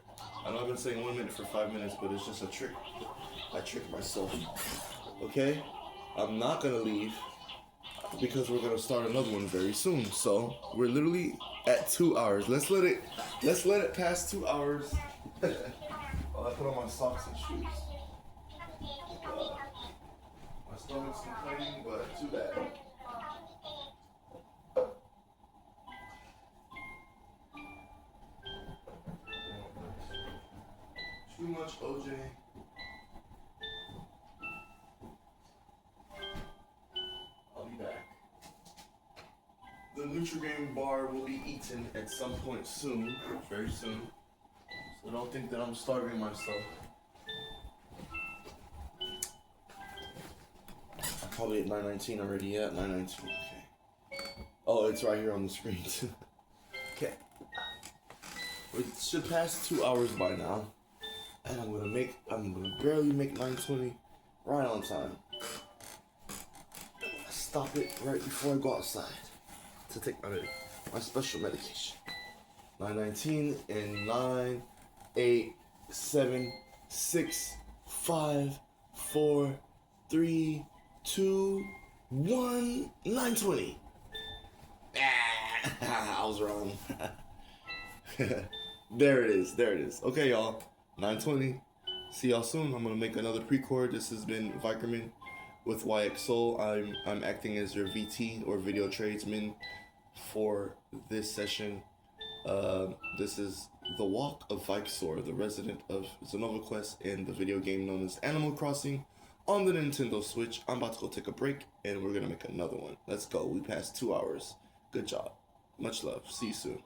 I know I've been saying 1 minute for 5 minutes, but it's just a trick. I tricked myself. Okay? I'm not gonna leave because we're gonna start another one very soon. So we're literally at 2 hours. Let's let it pass 2 hours. While I put on my socks and shoes. My stomach's complaining, but too bad. Too much OJ. I'll be back. The Nutrigrain bar will be eaten at some point soon, very soon. So don't think that I'm starving myself. I'm probably at 9:19 already. Yeah, 9:19. Okay. Oh, it's right here on the screen too. Okay. We should pass 2 hours by now. And I'm gonna barely make 9:20 right on time. Stop it right before I go outside to take my special medication. 9:19 and 9, 8, 7, 6, 5, 4, 3, 2, 1, 9:20. I was wrong. There it is. Okay, y'all. 9:20. See y'all soon. I'm gonna make another pre-cord. This has been Vikerman with YX Soul. I'm acting as your VT or video tradesman for this session. This is the Walk of Vikesor, the resident of Zenofaquest in the video game known as Animal Crossing on the Nintendo Switch. I'm about to go take a break and we're gonna make another one. Let's go. We passed 2 hours. Good job. Much love. See you soon.